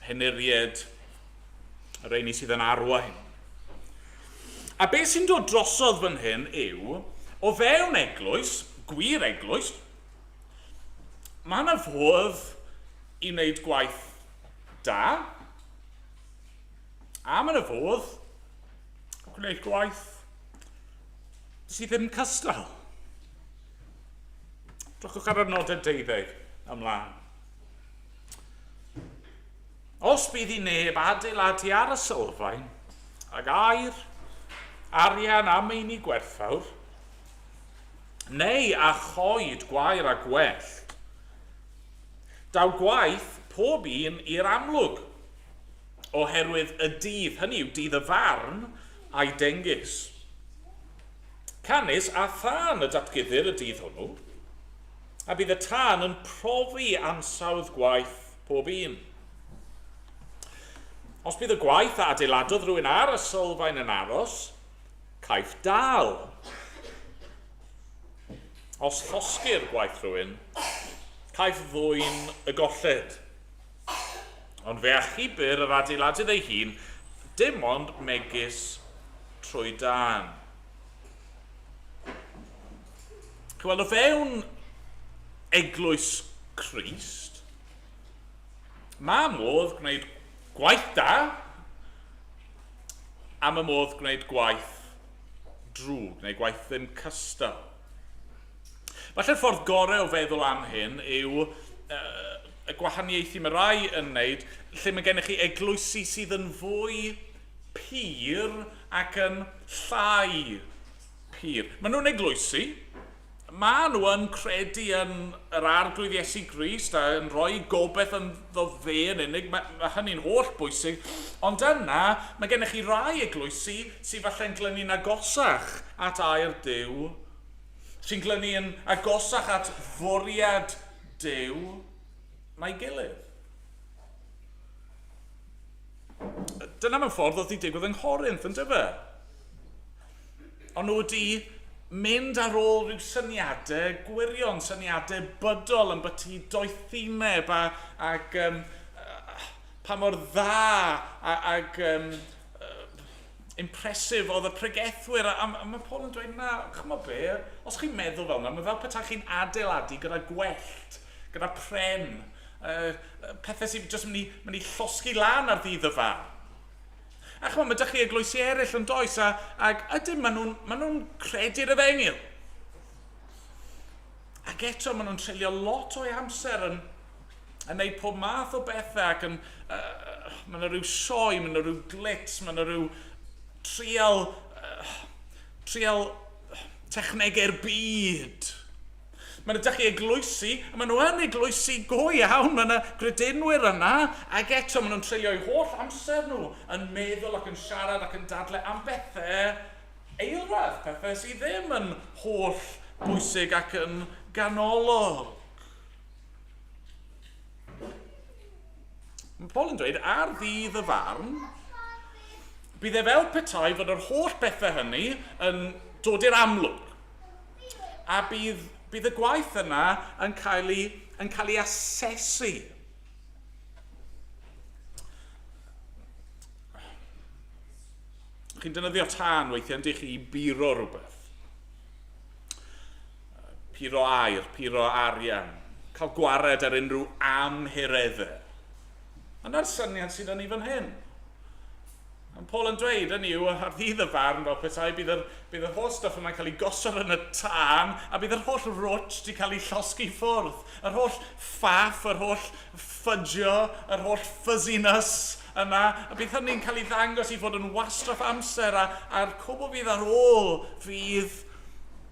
henuried, yr ein sydd yn arwain. A beth sy'n dod drosodd fan hyn yw, o fewn eglwys, gwir eglwys, mae yna fodd i wneud gwaith da, a mae yna fodd gwneud gwaith sydd ddim cystal. Drwchwch ar y nodau 12 ymlaen. Os bydd i neb adeiladu ar y sylfaen, ag air, arian a meini gwerthfawr, neu a choed gwair a gwell, daw gwaith pob un i'r amlwg, oherwydd y dydd, hynny yw dydd y farn a'i dengys. Canis a thân y datgyddir y dydd hwnnw, a bydd y tân yn profi ansawdd gwaith pob un. Os bydd y gwaith a adeiladodd rhywun ar y sylfaen yn aros, caiff dal. Os llosgu'r gwaith rhywun, caiff ddwyn y golled. Ond fe achubir yr adeiladydd ei hun, dim ond megis trwy dan. Wel, o fewn eglwys Crist, mae modd gwneud gwaith da, a mae modd gwneud gwaith drwg, neu gwaith ddim cystal. Falle'r ffordd gorau o feddwl am hyn yw y gwahaniaethu mae rai yn wneud, lle mae gennych chi eglwysi sydd yn fwy pur ac yn llai pur. Maen nhw'n eglwysi, maen nhw yn credu yn yr arglwydd Iesu Grist a yn rhoi gobeith yn ddo fe yn unig, mae hynny'n holl bwysig, ond yna mae gennych chi rai eglwysi sydd falle'n glynu'n agosach at air Duw, sy'n glynu'n agosach at fwriad Duw na'i gilydd. Dyna mewn ffordd oedd wedi digwydd yng Nghorinth, yn dyfa. Ond nhw wedi mynd ar ôl rhyw syniadau gwirion, syniadau bydol yn byti doethineb ac pa mor dda ac impresif oedd y pregethwyr. A mae Paul yn dweud, na, chymod be, os chi'n meddwl fel yna, mae fel petai chi'n adeiladu gyda gwellt, gyda pren, pethau sydd jyst mynd i llosgu lan ar ddydd y fan. A chymod, mae ydych chi eglwysi eraill yn does, ac ydyn maen nhw'n credu'r efengyl. Ac eto maen nhw'n treulio lot o'i amser yn gwneud pob math o bethau, ac maen nhw rhyw sioe, maen nhw rhyw glits, maen nhw rhyw trial technegau'r byd. Mae'n ydych chi eglwysi, a maen nhw yn eglwysi go iawn, mae yna gredinwyr yna, ac eto maen nhw'n treulio'u holl amser nhw yn meddwl ac yn siarad ac yn dadlau am bethau eilradd, pethau sydd ddim yn holl bwysig ac yn ganolog. Mae Paul yn dweud, ar ddydd y farn, bydd e fel petai fod yr holl bethau hynny yn dod i'r amlwg, a bydd y gwaith yna yn cael ei asesu. Chi'n defnyddio tân weithiau yn dych chi i biro rhywbeth. Piro air, piro arian, cael gwared ar unrhyw amhireddau. Yna'r syniad sydd yn ei fan hyn. Ond Paul yn dweud, hynny yw, ar ddydd y farn, fel petai, bydd y holl stuff yma'n cael ei gosod yn y tân, a bydd yr holl rwtch wedi cael ei llosgu ffwrdd. Yr holl ffaff, yr holl ffydjo, yr holl fuzziness yna, a bydd hynny'n cael ei ddangos i fod yn wastraff amser, a'r cwbl fydd ar ôl fydd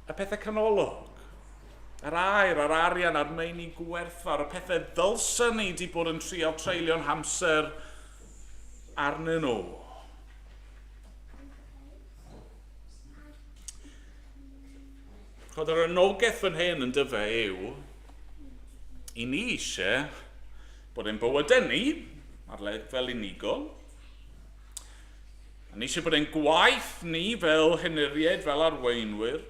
y pethau canolog. Yr air, yr arian, a'r meini gwerthfawr, y pethau ddylsyn ni wedi bod yn trio treulio'n hamser arnyn nhw. Chod yr anogaeth fan hyn yn dyfa yw, i ni eisiau bod ein bywydau ni, ar lefel unigol, a ni eisiau bod ein gwaith ni fel hyniriaid, fel arweinwyr,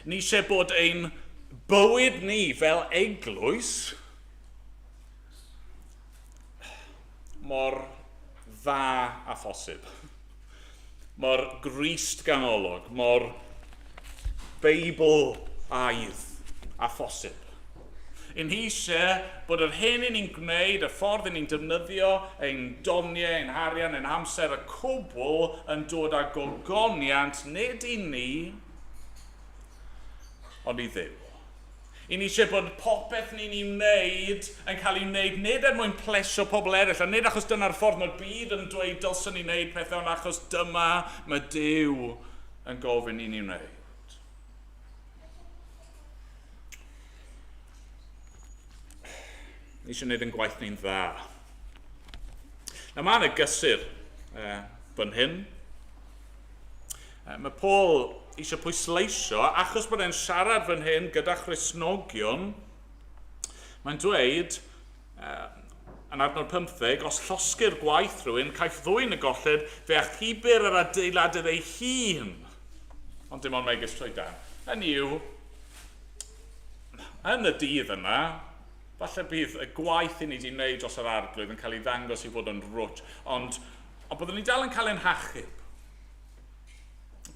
ni eisiau bod ein bywyd ni fel eglwys mor dda a phosib. Mor grist ganolog, mor Beibl-aidd a phosib. Yn hi eisiau bod yr hyn i ni'n gwneud, y ffordd i ni'n defnyddio, ein doniau, ein harian, ein amser, y cwbl yn dod â gogoniant, nid i ni, ond i Dduw. I ni eisiau bod popeth ni'n ei wneud yn cael ei wneud nid er mwyn plesio pobl eraill, a nid achos dyna'r ffordd mae'r byd yn dweud dylsyn ni wneud pethau, ond achos dyma mae Duw yn gofyn i ni wneud. Ni eisiau gwneud yn gwaith ni'n dda. Mae yna gysur fan hyn. Mae Paul eisiau pwysleisio, achos bod e'n siarad fan hyn gyda Christnogion, mae'n dweud, yn adnod 15, os llosgu'r gwaith rhywun, caiff ddwy'n y golled, fe achubir yr adeiladydd ei hun. Ond dim ond megis trwy dan. Hynny yw, yn y dydd yna, falle bydd y gwaith i ni wedi wneud dros yr arglwydd yn cael ei ddangos i fod yn rwt, ond byddwn ni dal yn cael ein hachub.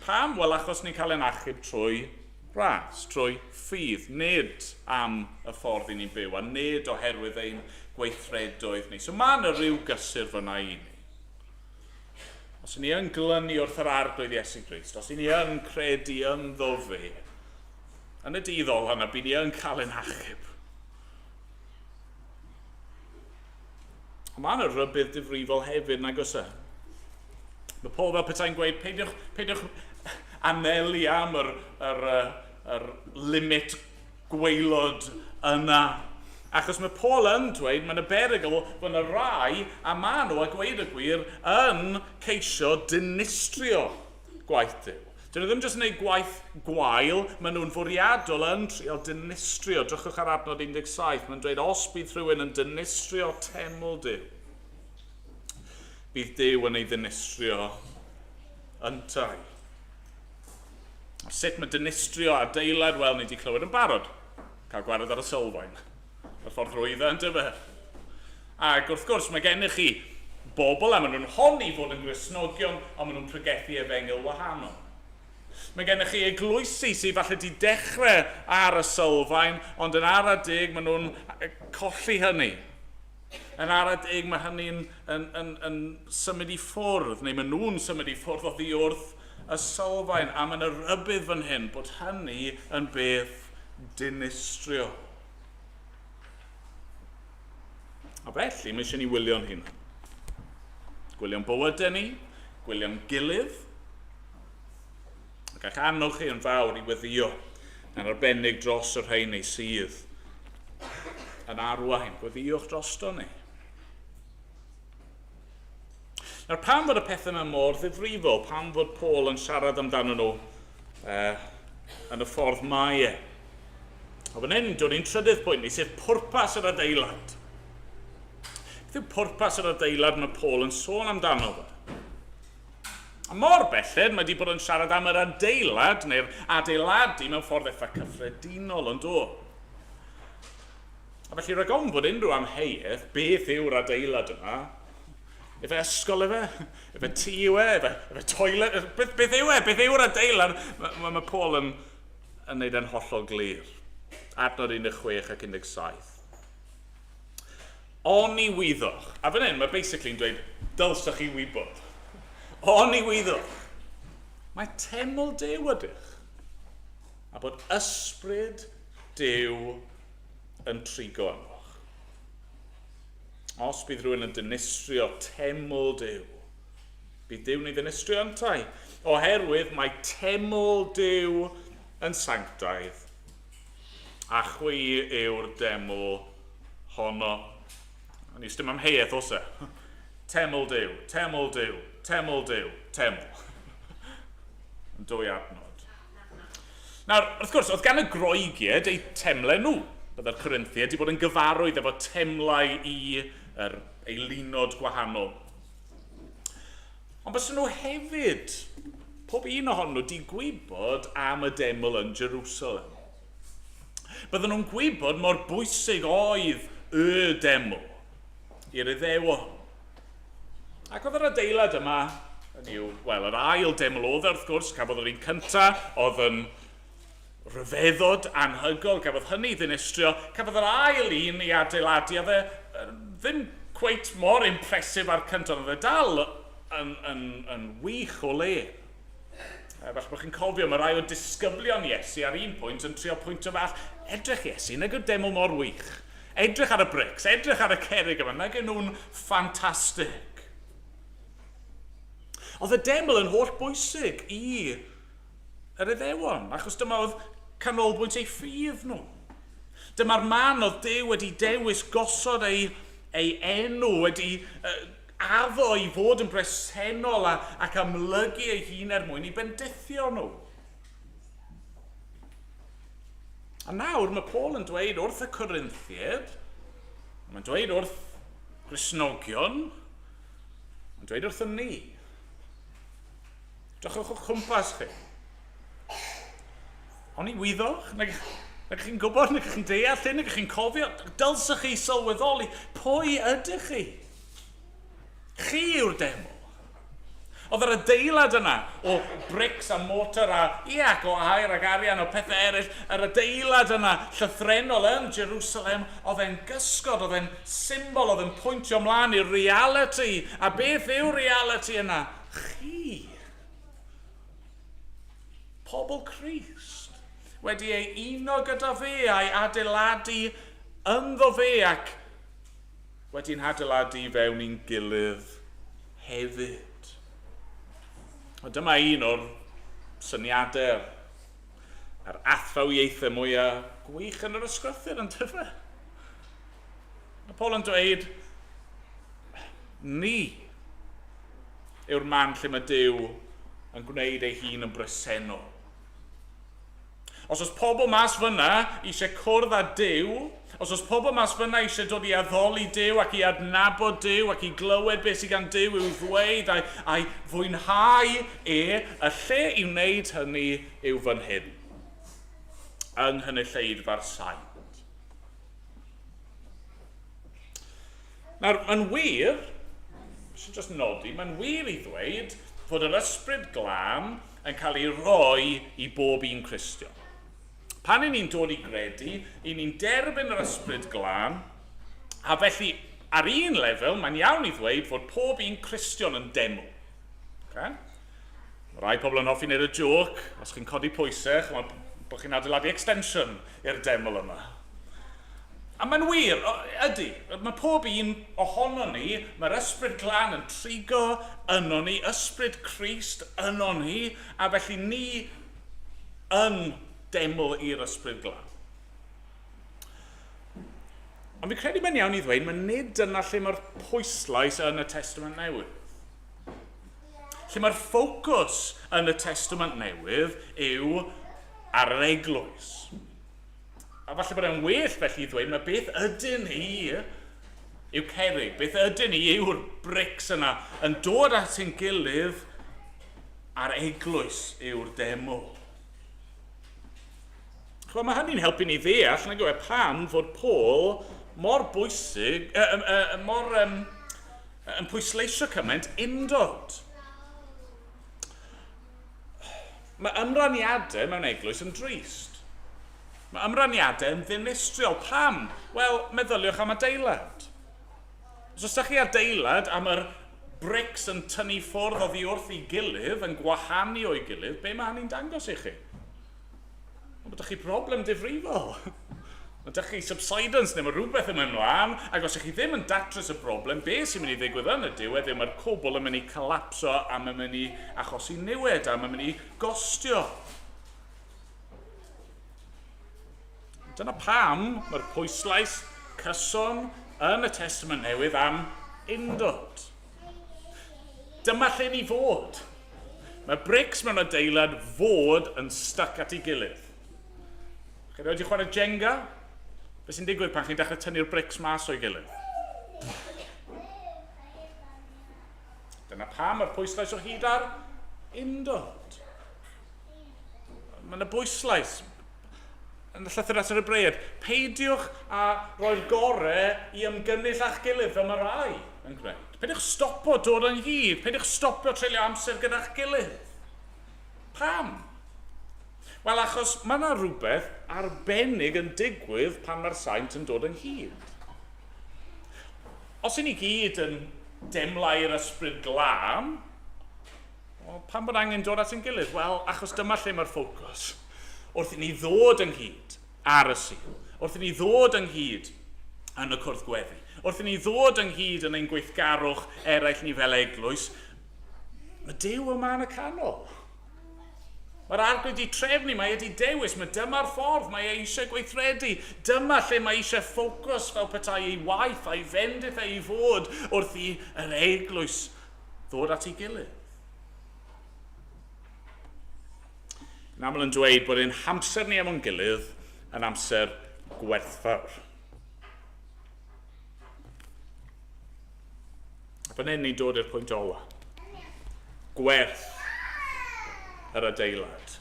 Pam? Wel, achos ni'n cael ein achub trwy ras, trwy ffydd, nid am y ffordd i ni'n byw, a nid oherwydd ein gweithredoedd ni. So mae yna rhyw gysur fyna i ni. Os ni yn glynu wrth yr arglwydd Iesu Grist, os ni yn credu ynddo fe, yn y dyddol hynna, bydd ni yn cael ein achub. Mae yna rybydd difrifol hefyd, nag oes e? Mae Paul fel petai'n gweud, peidiwch anelu am yr limit gweilod yna. Achos mae Paul yn dweud, mae'n y berygl bod yna rai, a maen nhw, a gweud y gwir, yn ceisio dinistrio gwaith Duw. Dyn nhw ddim jyst yn gwneud gwaith gwael, maen nhw'n fwriadol yn trio dinistrio. Drychwch ar adnod 17, mae'n dweud, os bydd rhywun yn dinistrio teml Duw, bydd Duw yn ei dinistrio yntai. Sut mae dinistrio adeilad, wel, ni wedi clywed yn barod. Cael gwared ar y sylfaen. Y ffordd rwydda yn dyfa. Ac wrth gwrs, mae gennych chi bobl, a maen nhw'n honni fod yn Gristnogion, ond maen nhw'n pregethu efengyl wahanol. Mae gennych chi eglwysi sydd falle wedi dechrau ar y sylfaen, ond yn ara deg maen nhw'n colli hynny. Yn ara deg mae hynny'n yn symud i ffwrdd, neu maen nhw'n symud i ffwrdd o ddi wrth y sylfaen, a mae'n y rybydd fan hyn bod hynny yn beth dinistrio. A felly, mae eisiau ni wylio'n hyn. Gwylio'n bywydau ni, gwylio'n gilydd, ac eich annog chi yn fawr i weddio yn arbennig dros yr rheini sydd yn arwain. Gweddiwch drosto ni. Nawr, pam fod y pethau yma mor ddifrifol? Pam fod Paul yn siarad amdano nhw yn y ffordd mae e? O fan hyn, dod i'n trydydd pwynt ni, sef pwrpas yr adeilad. Beth yw pwrpas yr adeilad mae Paul yn sôn amdano fe? A mor belled, mae wedi bod yn siarad am yr adeilad, neu'r adeiladu mewn ffordd eitha cyffredinol, ond o. A felly rhaid ofn bod unrhyw amheuaeth, beth yw'r adeilad yma? Efe ysgol efe? Efe tŷ yw e? Efe toilet? Beth yw e? Beth yw'r adeilad? Mae Paul yn neud yn hollol glir. Adnod 16 ac 17. Oni wyddwch. A fan hyn, mae basically'n dweud, dylsach chi wybod. Oni wyddwch. Mae teml Duw ydych. A bod ysbryd Duw yn trigo arnoch. Os bydd rhywun yn dinistrio teml Duw, bydd Duw'n ei dinistrio yntai. Oherwydd mae teml Duw yn sanctaidd. A chwi yw'r deml honno. Ond ys dim amheuaeth os e. Teml Duw, teml Duw, teml Duw, teml. Yn dwy adnod. Nawr, wrth gwrs, oedd gan y Groegiaid eu temlau nhw. Byddai'r Corinthiaid wedi bod yn gyfarwydd efo temlau i eilunod gwahanol. Ond bys nhw hefyd, pob un ohonyn nhw, di gwybod am y deml yn Jerusalem. Bydden nhw'n gwybod mor bwysig oedd y deml i'r Iddewon. Ac oedd yr adeilad yma, wel, yr ail deml oedd wrth gwrs, cafodd yr un cyntaf, oedd yn ryfeddod anhygol, cafodd hynny ddinistrio, cafodd yr ail un i adeiladu, a fe ddim cweit mor impresif ar cyntaf, oedd e dal yn wych o le. Falle bod chi'n cofio, mae rai o disgyblion Iesu ar un pwynt yn trio pwyntio fach, edrych Iesu, nag yw'r deml mor wych. Edrych ar y brics, edrych ar y cerrig yma, nag yw nhw'n ffantastig. Oedd y deml yn holl bwysig i yr Iddewon, achos dyma oedd canolbwynt eu ffydd nhw. Dyma'r man oedd Duw wedi dewis gosod ei enw, wedi addo i fod yn bresennol ac amlygu ei hun mwyn i bendithio nhw. A nawr mae Paul yn dweud wrth y Corinthiaid, mae'n dweud wrth Gristnogion, mae'n dweud wrth ni. Drychwch o'ch cwmpas chi. O'n i wyddwch? Nag chi'n gwybod, nag chi'n deall hyn, nag chi'n cofio, dylsych chi sylweddoli, pwy ydych chi? Chi yw'r deml. Oedd yr adeilad yna o brics a mortar a iac o air ac arian o pethau eraill, yr adeilad yna llythrenol yn Jerusalem, oedd e'n gysgod, oedd e'n symbol, oedd e'n pwyntio ymlaen i'r reality. A beth yw'r reality yna? Chi. Pobl Crist. Wedi ei uno gyda fe a'i adeiladu ynddo fe ac wedi'n adeiladu fewn i'n gilydd hefyd. A dyma un o'r syniadau a'r athrawiaethau mwyaf gwych yn yr ysgrythur yn dyfa. Mae Paul yn dweud, ni yw'r man lle mae Duw yn gwneud ei hun yn bresennol. Os oes pobl mas fyna eisiau cwrdd â Duw, os oes pobl mas fyna eisiau dod i addoli Duw ac i adnabod Duw ac i glywed beth sydd gan Duw i'w ddweud a'i fwynhau y lle i wneud hynny yw fan hyn, yng Nghynulleidfa'r Saint. Nawr, mae'n wir, eisiau just nodi, mae'n wir i ddweud fod yr ysbryd glân yn cael ei roi i bob un Cristion. Pan ni'n dod i gredu, ni'n derbyn yr ysbryd glân, a felly ar un lefel mae'n iawn i ddweud fod pob un Cristion yn deml. Okay? Mae rai pobl yn hoffi wneud y joc, os chi'n codi pwysau, bod chi'n adeiladu extension i'r deml yma. A mae'n wir, ydy, mae pob un ohono ni, mae'r ysbryd glân yn trigo yno ni, ysbryd Crist yno ni, a felly ni yn deml i'r ysbryd glân. Ond fi credu mae'n iawn i ddweud, mae nid dyna lle mae'r pwyslais yn y Testament Newydd. Lle mae'r ffocws yn y Testament Newydd yw ar yr eglwys. A falle bod e'n well felly i ddweud, mae beth ydyn ni yw cerrig, beth ydyn ni yw'r brics yna yn dod at ein gilydd a'r eglwys yw'r deml. Chwa, mae hynny'n helpu ni ddeall nag yw e pam fod Paul mor bwysig, yn pwysleisio cymaint undod. Mae ymraniadau mewn eglwys yn drist. Mae ymraniadau yn ddinistriol. Pam? Wel, meddyliwch am adeilad. Os oes chi adeilad am yr brics yn tynnu ffwrdd oddi wrth i gilydd, yn gwahanu o'i gilydd, be mae hynny'n dangos i chi? Mae ydych chi broblem difrifol. Mae ydych chi subsidence neu mae rhywbeth yn mynd mlaen, ac os ydych chi ddim yn datrys y broblem, be sy'n mynd i ddigwydd yn y diwedd yw mae'r cwbl yn mynd i colapso a mae'n mynd i achosi niwed a mae'n mynd i gostio. Dyna pam mae'r pwyslais cyson yn y Testament Newydd am undod. Dyma lle ni fod. Mae brics mewn adeilad fod yn stuck at ei gilydd. Chi wedi chwarae Jenga? Be sy'n digwydd pan chi'n dechrau tynnu'r brics mas o'i gilydd? Dyna pam mae'r pwyslais o hyd ar undod. Mae yna bwyslais yn y llythyr at yr Hebreaid, peidiwch a roi'r gorau i ymgynnull a'ch gilydd fel mae rai yn gwneud. Peidiwch stopo dod yn hyd, peidiwch stopio treulio amser gyda'ch gilydd. Pam? Wel, achos mae yna rhywbeth arbennig yn digwydd pan mae'r saint yn dod yn hyd. Os i ni gyd yn demlau'r ysbryd glân, pan bod angen dod at ein gilydd? Wel, achos dyma lle mae'r ffocws. Wrth i ni ddod ynghyd ar y sil, wrth i ni ddod ynghyd yn y cwrdd gweddi, wrth i ni ddod ynghyd yn ein gweithgarwch eraill ni fel eglwys, mae Duw yma yn y canol. Mae'r arglwydd i trefnu, mae wedi dewis, mae dyma'r ffordd, mae eisiau gweithredu. Dyma lle mae eisiau ffocws fel petai ei waith a'i fendith ei fod wrth i yr eglwys ddod at ei gilydd. Yn aml yn dweud bod ein hamser ni am ein gilydd yn amser gwerthfawr. A fan hyn ni'n dod i'r pwynt ola. Gwerth yr adeilad.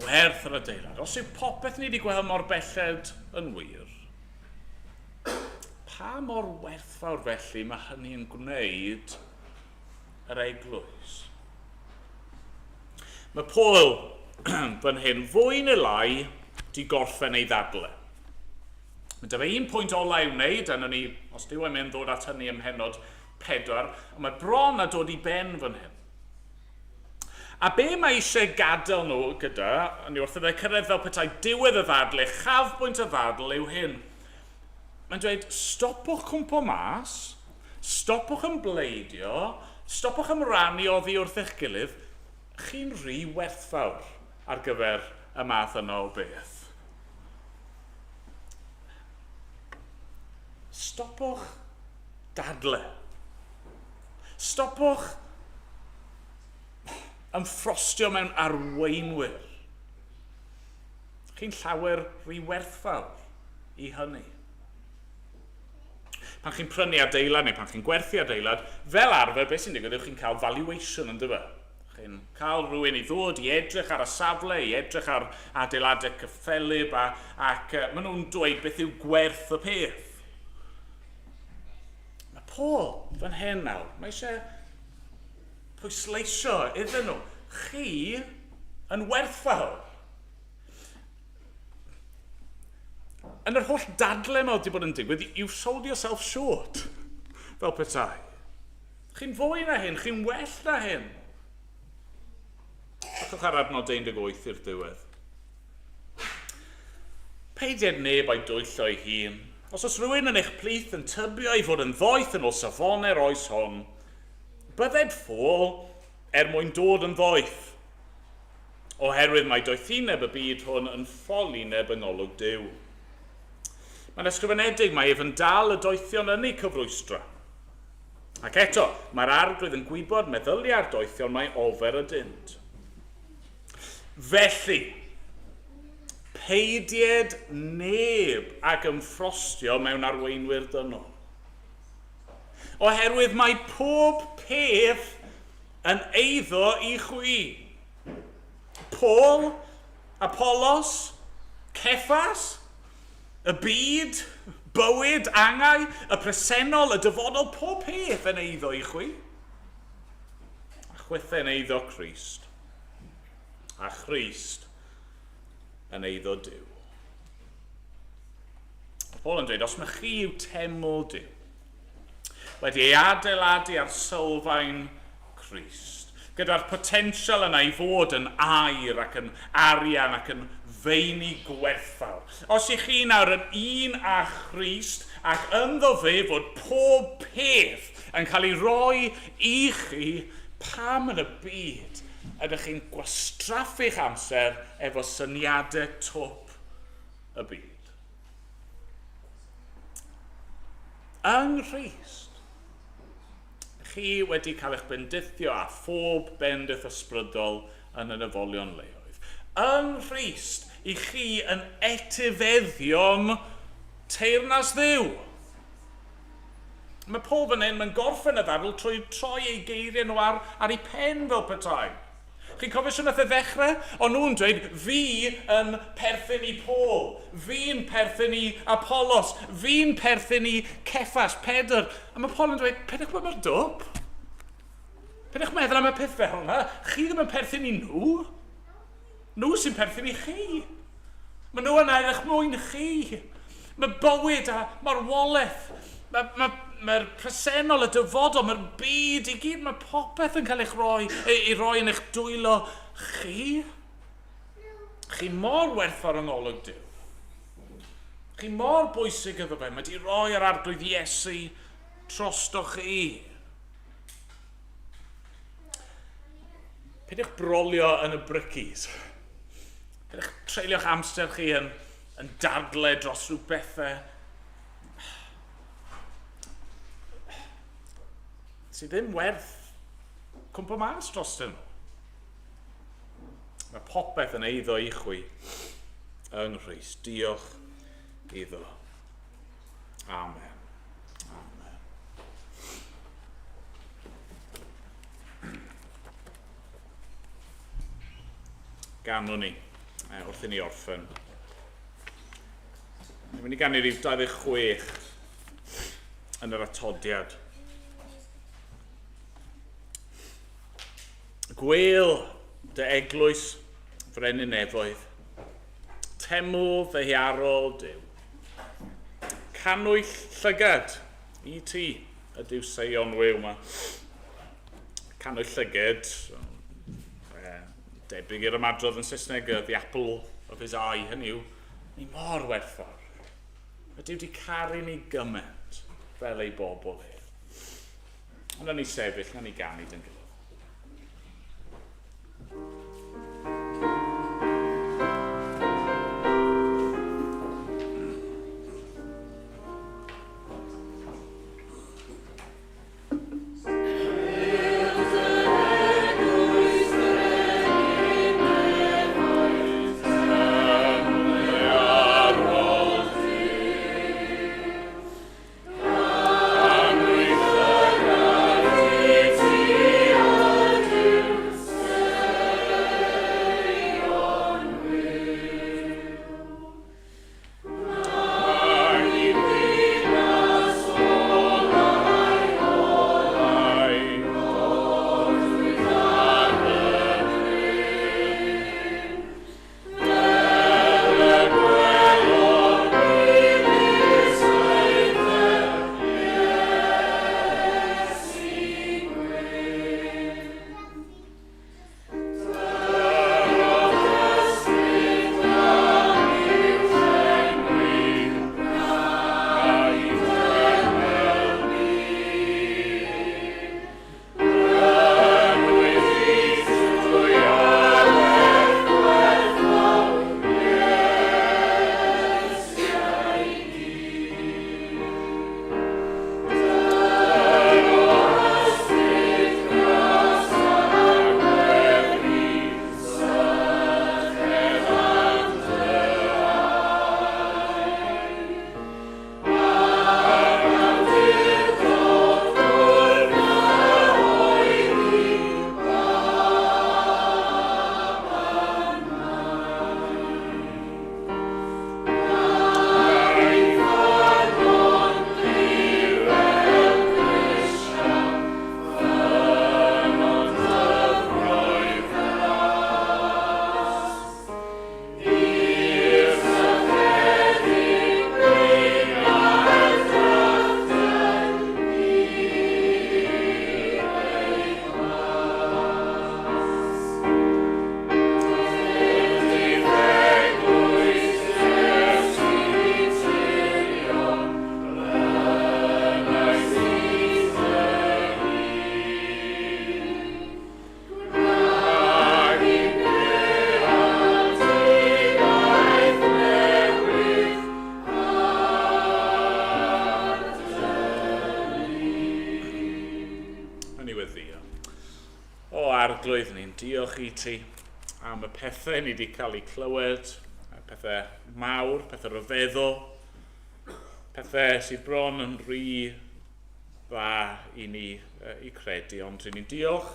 Gwerth yr adeilad. Os yw popeth ni wedi gweld mor belled yn wir, pa mor werthfawr felly mae hynny yn gwneud yr eglwys? Mae Paul fan hyn fwy neu lai di gorffen ei ddadle. Mae dyma un pwynt ola i'w wneud, a ni, os dyw e'n mynd ddod at hynny ym mhenod 4, ond mae bron a dod i ben fan hyn. A be mae eisiau gadael nhw gyda, ni wrth iddau cyrraedd fel petai diwedd y ddadle, chafbwynt y ddadle yw hyn. Mae'n dweud, stopwch cwmpo mas, stopwch ymleidio, stopwch ymrannu oddi wrth eich gilydd, chi'n rhy werthfawr ar gyfer y math yna o beth. Stopwch dadle. Stopwch ymffrostio mewn arweinwyr. Chi'n llawer rhy werthfawr i hynny. Pan chi'n prynu adeilad neu pan chi'n gwerthu adeilad, fel arfer beth sy'n digwydd yw chi'n cael valuation yn dyfa. Chi'n cael rhywun i ddod i edrych ar y safle, i edrych ar adeiladau cyffelib ac maen nhw'n dweud beth yw gwerth y peth. Mae Paul fan hyn nawr, mae eisiau pwysleisio iddyn nhw, chi yn werthfawr. Yn yr holl dadle yma wedi bod yn digwydd, you've sold yourself short, fel petai. Chi'n fwy na hyn, chi'n well na hyn. Acwch ar adnod 18 i'r diwedd. Peidiad neb a'i dwyllo ei hun. Os oes rhywun yn eich plith yn tybio i fod yn ddoeth yn ôl safonau'r oes hon, bydded ffôl mwyn dod yn ddoeth, oherwydd mae doethineb y byd hwn yn ffolineb yng ngolwg Duw. Mae'n ysgrifenedig mae ef yn dal y doethion yn ei cyfrwystra. Ac eto, mae'r arglwydd yn gwybod meddyliau'r doethion mae ofer y dynt. Felly, peidied neb ag ymffrostio mewn arweinwyr dynol. Oherwydd mae pob peth yn eiddo i chwi. Paul, Apollos, Cephas, y byd, bywyd, angau, y presennol, y dyfodol, pob peth yn eiddo i chwi. A chwythau yn eiddo Crist. A Christ yn eiddo Duw. Paul yn dweud, os mae chi yw teml Duw, wedi ei adeiladu ar sylfaen Crist, gyda'r potensial yna i fod yn air ac yn arian ac yn feini gwerthfawr. Os i chi nawr yn un â Christ ac ynddo fe fod pob peth yn cael ei roi i chi, pam yn y byd ydych chi'n gwastraffu'ch amser efo syniadau twp y byd? Yng Nghrist, chi wedi cael eich bendithio a phob bendith ysbrydol yn y nefolion leoedd. Yng Nghrist, i chi yn etifeddion teyrnas Dduw. Mae Paul fan hyn, mae'n gorffen y ddadl trwy troi ei geiriau nhw ar ei pen fel petai. Chi'n cofio sy'n nath e ddechrau? O'n nhw'n dweud, fi yn perthyn i Paul, fi'n perthyn i Apollos, fi'n perthyn i Cephas, Pedr. A mae Paul yn dweud, pedwch bod mae'r dwp? Pedwch meddwl am y peth fel yna? Chi ddim yn perthyn i nhw? Nhw sy'n perthyn i chi. Mae nhw yna eich mwyn chi. Mae bywyd a marwolaeth, mae'r presennol, y dyfodol, mae'r byd i gyd, mae popeth yn cael ei roi yn eich dwylo chi. Chi mor werthfawr yng ngolwg Duw. Chi mor bwysig iddo fe, mae di roi yr arglwydd Iesu trosto chi. Peidiwch brolio yn y bricis. Peidiwch treulio'ch amser chi yn dadle dros rhyw bethau sydd ddim werth cwmpo mas drostyn nhw. Mae popeth yn eiddo i chwi yng Nghrist. Diolch iddo. Amen. Amen. Ganwn ni, wrth i ni orffen. Ni'n mynd i gannu rhif 26 yn yr atodiad. Gweil dy eglwys frenin nefoedd, teml fy hiarol Duw. Canwyll llygad i ti y Duw Seion wyw yma. Canwyll llygad, debyg i'r ymadrodd yn Saesneg, the apple of his eye, hynny yw, ni mor werthfawr. Mae Duw wedi caru ni gymaint fel ei bobl e. Ond ni sefyll, na ni ganu dyn gilydd. arglwydd, ni'n diolch i ti am y pethau ni wedi cael eu clywed, pethau mawr, pethau ryfeddol, pethau sydd bron yn rhy dda i ni i credu, ond ni'n diolch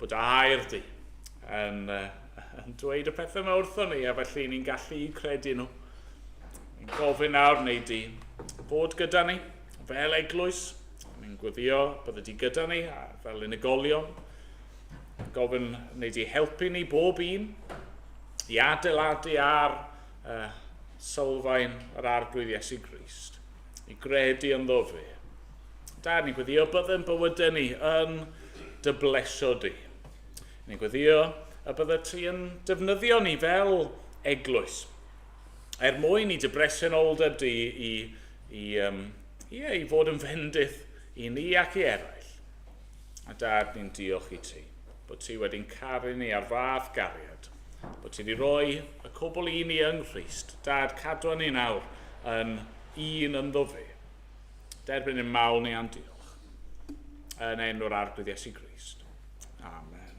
bod air di yn dweud y pethau yma wrthon ni, a felly ni'n gallu credu nhw. Ni'n gofyn nawr neu di bod gyda ni fel eglwys. Ni'n gweddio bydd ydi gyda ni fel unigolion. Gofyn neu di helpu ni bob un i adeiladu ar sylfaen yr arglwydd Iesu Grist, i gredu ynddo fe. Dad, ni'n gweddio byddai'n bywydau ni yn dy blesio di. Ni'n gweddio y byddai ti yn defnyddio ni fel eglwys. Mwyn i dy bresenoldeb di i fod yn fendith i ni ac i eraill. A Dad, ni'n diolch i ti bod ti wedi'n caru ni ar fath gariad, bod ti wedi rhoi y cwbl i ni yng Nghrist. Dad, cadwa ni nawr yn un ynddo fe. Derbyn yn mawl ni am diolch. Yn enw'r arglwydd Iesu Grist. Amen.